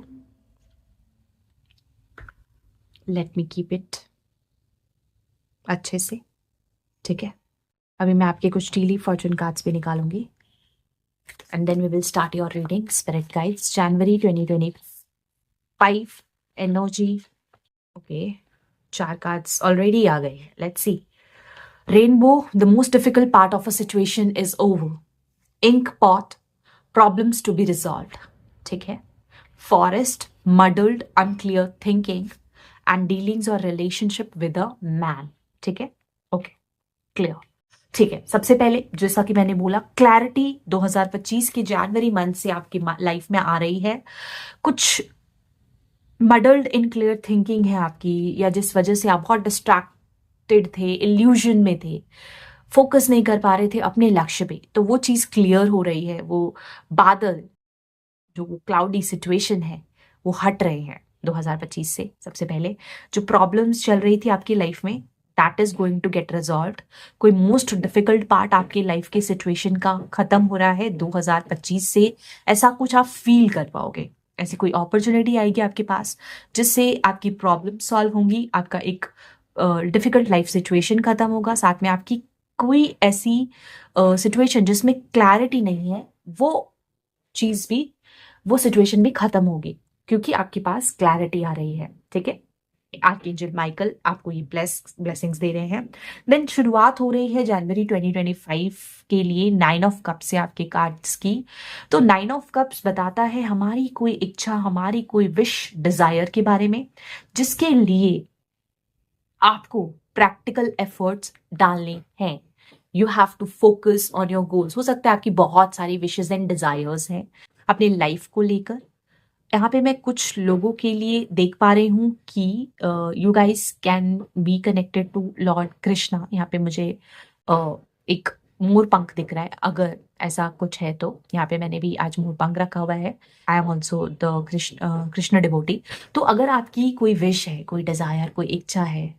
लेट मी कीप इट अच्छे से। ठीक है, अभी मैं आपके कुछ डेली फॉर्चून कार्ड्स भी निकालूंगी and then we will start your reading. Spirit guides January 2025 energy. Okay, 4 cards already आ गए हैं। Let's see. Rainbow, the most difficult part of a situation is over. Ink pot, problems to be resolved. ठीक है, forest, muddled unclear thinking and dealings और रिलेशनशिप विद अ मैन। ठीक है, ओके, क्लियर। ठीक है, सबसे पहले जैसा कि मैंने बोला, क्लैरिटी 2025 के जनवरी मंथ से आपकी लाइफ में आ रही है। कुछ मडल्ड इन क्लियर थिंकिंग है आपकी, या जिस वजह से आप बहुत डिस्ट्रैक्टेड थे, इल्यूजन में थे, फोकस नहीं कर पा रहे थे अपने लक्ष्य पे, तो वो चीज क्लियर हो रही है। वो बादल, जो क्लाउडी सिचुएशन है, वो हट रहे हैं 2025 से। सबसे पहले जो प्रॉब्लम्स चल रही थी आपकी लाइफ में, that is going to get resolve. कोई मोस्ट डिफिकल्ट पार्ट आपकी लाइफ की सिचुएशन का खत्म हो रहा है 2025 से, ऐसा कुछ आप फील कर पाओगे। ऐसी कोई अपॉर्चुनिटी आएगी आपके पास जिससे आपकी प्रॉब्लम सॉल्व होंगी, आपका एक डिफिकल्ट लाइफ सिचुएशन खत्म होगा, साथ में आपकी कोई ऐसी सिचुएशन जिसमें क्लैरिटी नहीं है वो चीज भी, वो सिचुएशन भी खत्म होगी, क्योंकि आपके पास क्लैरिटी आ रही है। ठीक है, आर्कएंजल माइकल आपको ये ब्लेसिंग्स दे रहे हैं। देन शुरुआत हो रही है जनवरी 2025 के लिए 9 ऑफ कप्स से आपके कार्ड्स की। तो 9 ऑफ कप्स बताता है हमारी कोई इच्छा, हमारी कोई विश, डिजायर के बारे में, जिसके लिए आपको प्रैक्टिकल एफर्ट्स डालने हैं। You have to focus on your goals. हो सकता है आपकी बहुत सारी विशेज एंड डिजायर्स हैं अपनी लाइफ को लेकर। यहाँ पे मैं कुछ लोगों के लिए देख पा रही हूँ कि you guys can be connected to lord Krishna. यहाँ पे मुझे एक मोर पंख दिख रहा है, अगर ऐसा कुछ है तो। यहाँ पे मैंने भी आज मोर पंख रखा हुआ है। I am also the Krishna devotee. तो अगर आपकी कोई विश है, कोई डिजायर, कोई इच्छा है,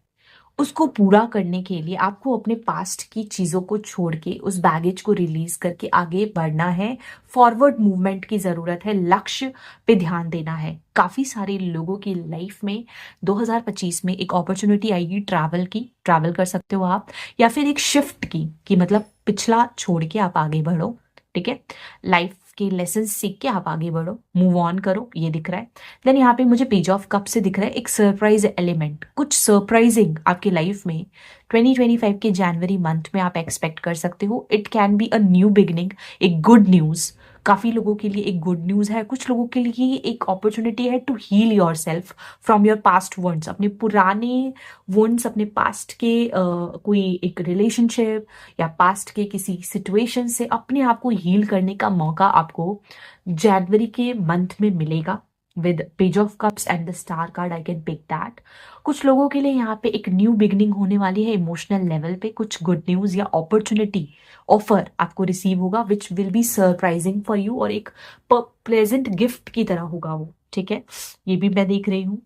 उसको पूरा करने के लिए आपको अपने पास्ट की चीजों को छोड़ के, उस बैगेज को रिलीज करके आगे बढ़ना है। फॉरवर्ड मूवमेंट की जरूरत है, लक्ष्य पे ध्यान देना है। काफी सारे लोगों की लाइफ में 2025 में एक अपॉर्चुनिटी आएगी ट्रैवल की, ट्रैवल कर सकते हो आप, या फिर एक शिफ्ट की, कि मतलब पिछला छोड़ के आप आगे बढ़ो। ठीक है, लाइफ के लेसन सीख के आप आगे बढ़ो, मूव ऑन करो, ये दिख रहा है। देन यहाँ पे मुझे पेज ऑफ कप से दिख रहा है एक सरप्राइज एलिमेंट, कुछ सरप्राइजिंग आपकी लाइफ में 2025 के जनवरी मंथ में आप एक्सपेक्ट कर सकते हो। It can be a new beginning, एक गुड न्यूज। काफी लोगों के लिए एक गुड न्यूज है, कुछ लोगों के लिए एक अपॉर्चुनिटी है to heal yourself from your past wounds. अपने पुराने वुंड्स, अपने पास्ट के कोई एक रिलेशनशिप या पास्ट के किसी सिचुएशन से अपने आप को हील करने का मौका आपको जनवरी के मंथ में मिलेगा। With page of cups and the star card I can pick that. कुछ लोगों के लिए यहाँ पे एक न्यू बिगनिंग होने वाली है इमोशनल लेवल पे। कुछ गुड न्यूज या अपॉर्चुनिटी, ऑफर आपको रिसीव होगा which will be surprising for you, और एक प्लेजेंट गिफ्ट की तरह होगा वो। ठीक है, ये भी मैं देख रही हूँ।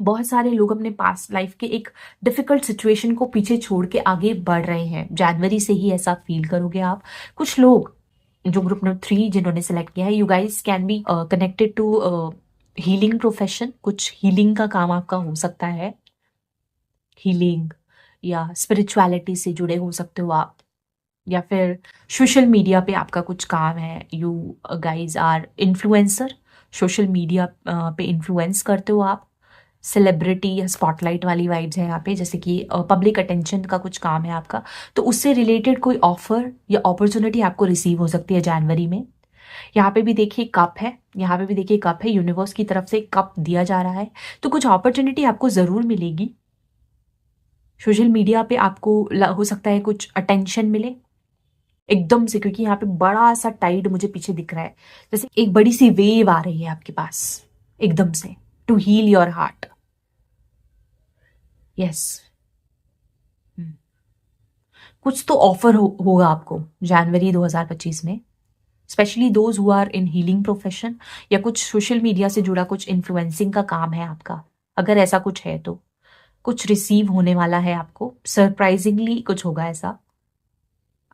बहुत सारे लोग अपने पास्ट लाइफ के एक डिफिकल्ट सिचुएशन को पीछे छोड़ के आगे बढ़ रहे हैं। जनवरी से ही ऐसा फील करोगे आप। कुछ लोग जो ग्रुप नंबर 3 जिन्होंने सेलेक्ट किया है, you guys can be connected to healing profession. कुछ हीलिंग का काम आपका हो सकता है, हीलिंग या स्पिरिचुअलिटी से जुड़े हो सकते हो आप, या फिर सोशल मीडिया पे आपका कुछ काम है। You guys are influencer, social media पे इन्फ्लुएंस करते हो आप। सेलिब्रिटी या स्पॉटलाइट वाली वाइब्स है यहाँ पे, जैसे कि पब्लिक अटेंशन का कुछ काम है आपका, तो उससे रिलेटेड कोई ऑफर या अपॉर्चुनिटी आपको रिसीव हो सकती है जनवरी में। यहाँ पे भी देखिए कप है, यहाँ पे भी देखिए कप है, यूनिवर्स की तरफ से कप दिया जा रहा है। तो कुछ अपॉर्चुनिटी आपको जरूर मिलेगी। सोशल मीडिया पे आपको हो सकता है कुछ अटेंशन मिले एकदम से, क्योंकि यहाँ पे बड़ा सा टाइड मुझे पीछे दिख रहा है, जैसे एक बड़ी सी वेव आ रही है आपके पास एकदम से, to heal your heart. Yes, कुछ तो ऑफर होगा आपको जनवरी 2025 में, specially those who are in healing profession, या कुछ सोशल मीडिया से जुड़ा कुछ इन्फ्लुएंसिंग का काम है आपका। अगर ऐसा कुछ है तो कुछ रिसीव होने वाला है आपको, सरप्राइजिंगली कुछ होगा ऐसा,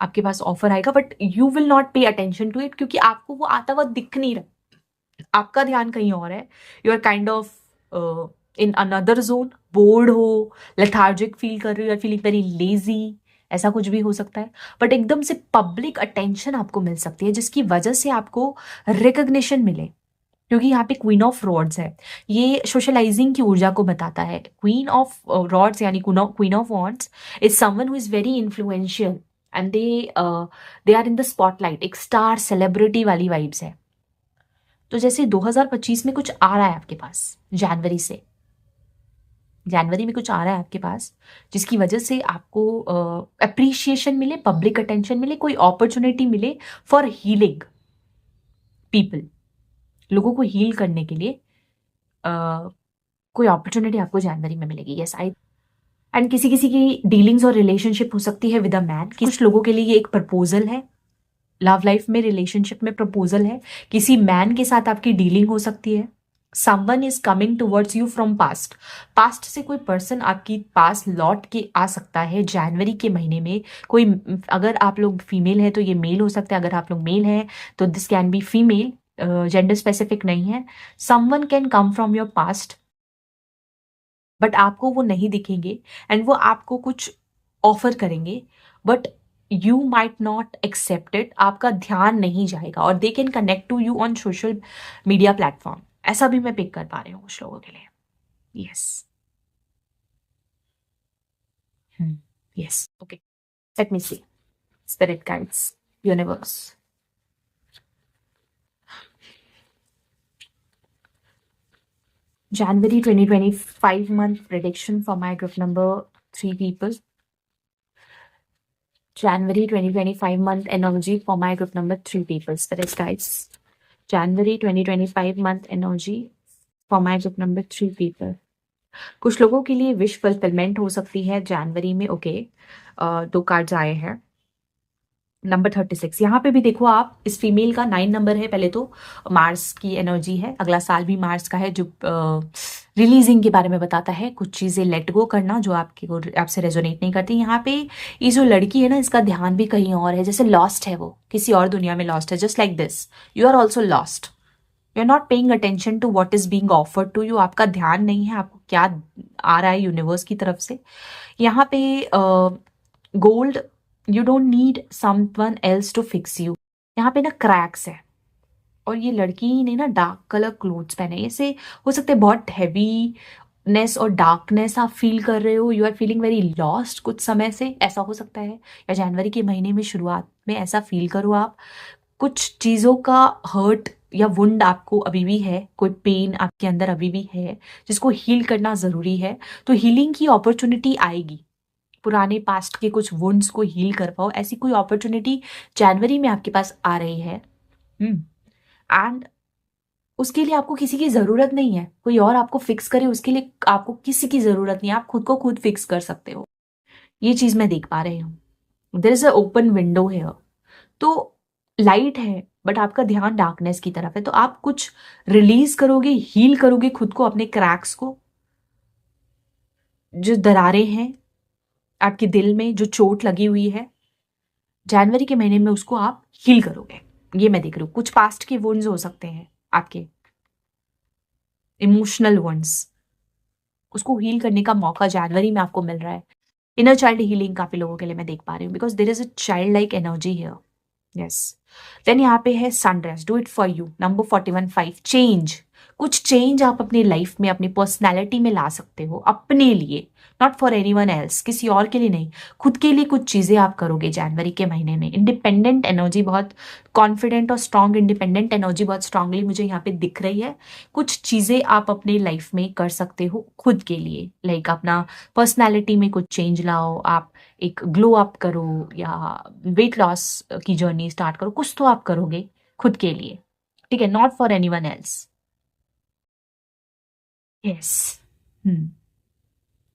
आपके पास ऑफर आएगा, but you will not pay attention to it, क्योंकि आपको वो आता हुआ दिख नहीं रहा, आपका ध्यान कहीं और है। You are kind of in another zone, bored हो, लेथार्जिक फील कर रही हो, फीलिंग वेरी लेजी, ऐसा कुछ भी हो सकता है। बट एकदम से पब्लिक अटेंशन आपको मिल सकती है, जिसकी वजह से आपको रिकग्निशन मिले, क्योंकि यहाँ पे क्वीन ऑफ रॉड्स है। ये सोशलाइजिंग की ऊर्जा को बताता है। क्वीन ऑफ रॉड्स यानी queen of wands is someone who is very influential and they are in the spotlight, एक स्टार सेलिब्रिटी वाली वाइब्स है। तो जैसे 2025 में कुछ आ रहा है आपके पास, जनवरी में कुछ आ रहा है आपके पास, जिसकी वजह से आपको अप्रिशिएशन मिले, पब्लिक अटेंशन मिले, कोई अपॉर्चुनिटी मिले फॉर हीलिंग पीपल। लोगों को हील करने के लिए कोई अपॉर्चुनिटी आपको जनवरी में मिलेगी। यस, एंड किसी किसी की डीलिंग्स और रिलेशनशिप हो सकती है विद अ मैन। कुछ लोगों के लिए ये एक प्रपोजल है, लव लाइफ में, रिलेशनशिप में प्रपोजल है। किसी मैन के साथ आपकी डीलिंग हो सकती है, someone is coming towards you from past. Past से कोई पर्सन आपकी पास लौट के आ सकता है जनवरी के महीने में। कोई, अगर आप लोग फीमेल हैं तो ये मेल हो सकता है, अगर आप लोग मेल हैं तो this can be female, gender specific नहीं है। Someone can come from your past, but आपको वो नहीं दिखेंगे एंड वो आपको कुछ ऑफर करेंगे, but you might not accept it, आपका ध्यान नहीं जाएगा, और they can connect to you on social media platform. ऐसा भी मैं पिक कर पा रही हूँ कुछ लोगों के लिए। Yes, yes, okay, let me see. Spirit guides, universe, January 2025 month prediction for my group number 3 people. January 2025 month energy for my group number 3 people. Spirit guides. January 2025 month energy for my group number 3 people. कुछ लोगों के लिए विश फुलफिलमेंट हो सकती है जनवरी में। ओके, 2 कार्ड्स आए हैं। नंबर 36, यहाँ पे भी देखो आप, इस फीमेल का 9 नंबर है। पहले तो मार्स की एनर्जी है, अगला साल भी मार्स का है, जो रिलीजिंग के बारे में बताता है, कुछ चीज़ें लेट गो करना जो आपसे रेजोनेट नहीं करती। यहाँ पे ये जो लड़की है ना, इसका ध्यान भी कहीं और है, जैसे लॉस्ट है, वो किसी और दुनिया में लॉस्ट है। Just like this, you are also lost, you are not paying attention to what is being offered to you. आपका ध्यान नहीं है आपको क्या आ रहा है यूनिवर्स की तरफ से। यहाँ पे gold, you don't need someone else to fix you. यहाँ पे ना क्रैक्स है, और ये लड़की ने ना डार्क कलर क्लोथ्स पहने। ऐसे हो सकते हैं बहुत हैवीनेस और डार्कनेस आप फील कर रहे हो, you are feeling very lost कुछ समय से, ऐसा हो सकता है। या जनवरी के महीने में शुरुआत में ऐसा फील करो आप, कुछ चीज़ों का हर्ट या वुंड आपको अभी भी है, कोई पेन आपके अंदर अभी भी है जिसको हील करना ज़रूरी है। तो हीलिंग की अपॉर्चुनिटी आएगी, पुराने पास्ट के कुछ वुंड्स को हील कर पाओ, ऐसी कोई अपॉर्चुनिटी जनवरी में आपके पास आ रही है। एंड उसके लिए आपको किसी की ज़रूरत नहीं है, कोई और आपको फिक्स करे, उसके लिए आपको किसी की ज़रूरत नहीं है, आप खुद को खुद फिक्स कर सकते हो। ये चीज़ मैं देख पा रही हूँ। There is a open window है, तो लाइट है बट आपका ध्यान डार्कनेस की तरफ है। तो आप कुछ रिलीज करोगे, हील करोगे खुद को, अपने क्रैक्स को, जो दरारें हैं आपके दिल में, जो चोट लगी हुई है, जनवरी के महीने में उसको आप हील करोगे। ये मैं देख रही हूँ। कुछ पास्ट के वुंड्स हो सकते हैं आपके, इमोशनल वुंड्स, उसको हील करने का मौका जनवरी में आपको मिल रहा है। इनर चाइल्ड हीलिंग काफी लोगों के लिए मैं देख पा रही हूँ, because there is a child like energy here. Yes, then यहाँ पे है sunrise, do it for you. Number 41 5, change. कुछ चेंज आप अपनी लाइफ में, अपनी पर्सनैलिटी में ला सकते हो अपने लिए, नॉट फॉर एनीवन एल्स, किसी और के लिए नहीं, खुद के लिए कुछ चीजें आप करोगे जनवरी के महीने में। इंडिपेंडेंट एनर्जी, बहुत कॉन्फिडेंट और स्ट्रॉन्ग इंडिपेंडेंट एनर्जी बहुत स्ट्रांगली मुझे यहाँ पे दिख रही है। कुछ चीजें आप अपने लाइफ में कर सकते हो खुद के लिए, लाइक अपना पर्सनैलिटी में कुछ चेंज लाओ, आप एक ग्लो अप करो, या वेट लॉस की जर्नी स्टार्ट करो, कुछ तो आप करोगे खुद के लिए, ठीक है, not for anyone else. Yes,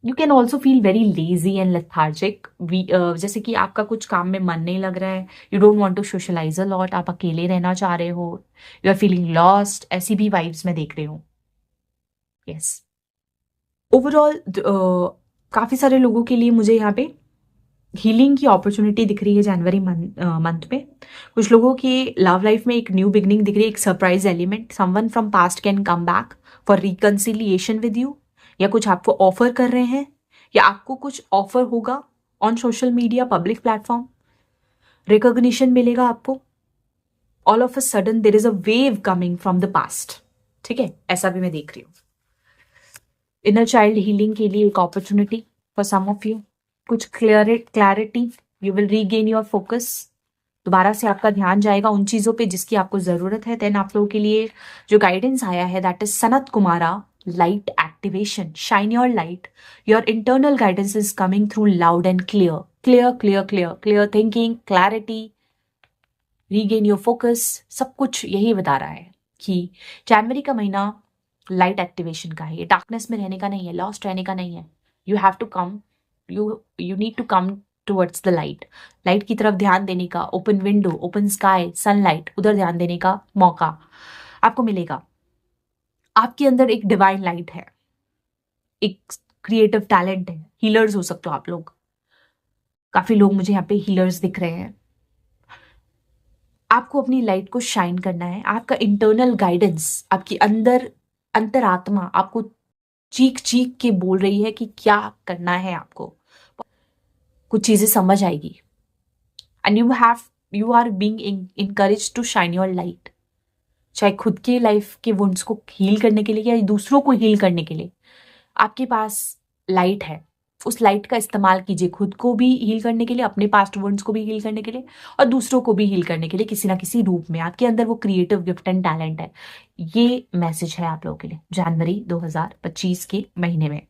you can also feel very lazy and lethargic. जैसे कि आपका कुछ काम में मन नहीं लग रहा है, you don't want to socialise a lot, आप अकेले रहना चाह रहे हो, यू आर फीलिंग लॉस्ट, ऐसी भी वाइब्स मैं देख रही हूँ। यस, ओवरऑल काफी सारे लोगों के लिए मुझे यहाँ पे हीलिंग की अपॉर्चुनिटी दिख रही है जनवरी मंथ में। कुछ लोगों की लव लाइफ में एक न्यू बिगनिंग दिख रही है, एक surprise element. Someone from past can come back for reconciliation with you, या कुछ आपको ऑफर कर रहे हैं, या आपको कुछ ऑफर होगा on social media, public platform, recognition मिलेगा आपको। All of a sudden there is a wave coming from the past, ठीक है, ऐसा भी मैं देख रही हूँ। इनर चाइल्ड हीलिंग के लिए एक opportunity for some of you, कुछ clarity, you will regain your focus, दोबारा से आपका ध्यान जाएगा उन चीजों पे जिसकी आपको जरूरत है। देन आप लोगों के लिए जो गाइडेंस आया है, that is Sanat Kumara, light activation, shine your light, your internal guidance is coming through loud and clear, clear clear clear clear thinking, clarity, regain your focus, सब कुछ यही बता रहा है कि जनवरी का महीना लाइट एक्टिवेशन का है, ये डार्कनेस में रहने का नहीं है, लॉस्ट रहने का नहीं है। You have to come, you need to come towards the light, light की तरफ ध्यान देने का, open window, open sky, sunlight, उधर ध्यान देने का मौका आपको मिलेगा। आपके अंदर एक डिवाइन लाइट है, एक क्रिएटिव टैलेंट है। हीलर्स हो सकते हो आप लोग, काफी लोग मुझे यहाँ पे हीलर्स दिख रहे हैं। आपको अपनी लाइट को शाइन करना है। आपका इंटरनल गाइडेंस, आपकी अंतरात्मा आपको चीख चीख के बोल रही है कि क्या करना है आपको। कुछ चीजें समझ आएगी and you are being encourage to shine your light, चाहे खुद के लाइफ के वुंड्स को हील करने के लिए या दूसरों को हील करने के लिए। आपके पास लाइट है, उस लाइट का इस्तेमाल कीजिए, खुद को भी हील करने के लिए, अपने पास्ट वुंड्स को भी हील करने के लिए और दूसरों को भी हील करने के लिए किसी ना किसी रूप में। आपके अंदर वो क्रिएटिव गिफ्ट एंड टैलेंट है। ये मैसेज है आप लोगों के लिए जनवरी 2025 के महीने में।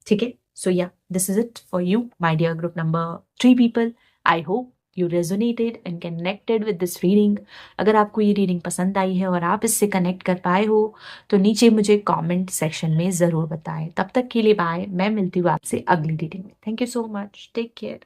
ठीक है, so yeah this is it for you my dear group number 3 people. I hope you resonated and connected with this reading. अगर आपको ये रीडिंग पसंद आई है और आप इससे कनेक्ट कर पाए हो तो नीचे मुझे कमेंट सेक्शन में ज़रूर बताएं। तब तक के लिए बाय, मैं मिलती हूँ आपसे अगली रीडिंग में। Thank you so much, take care.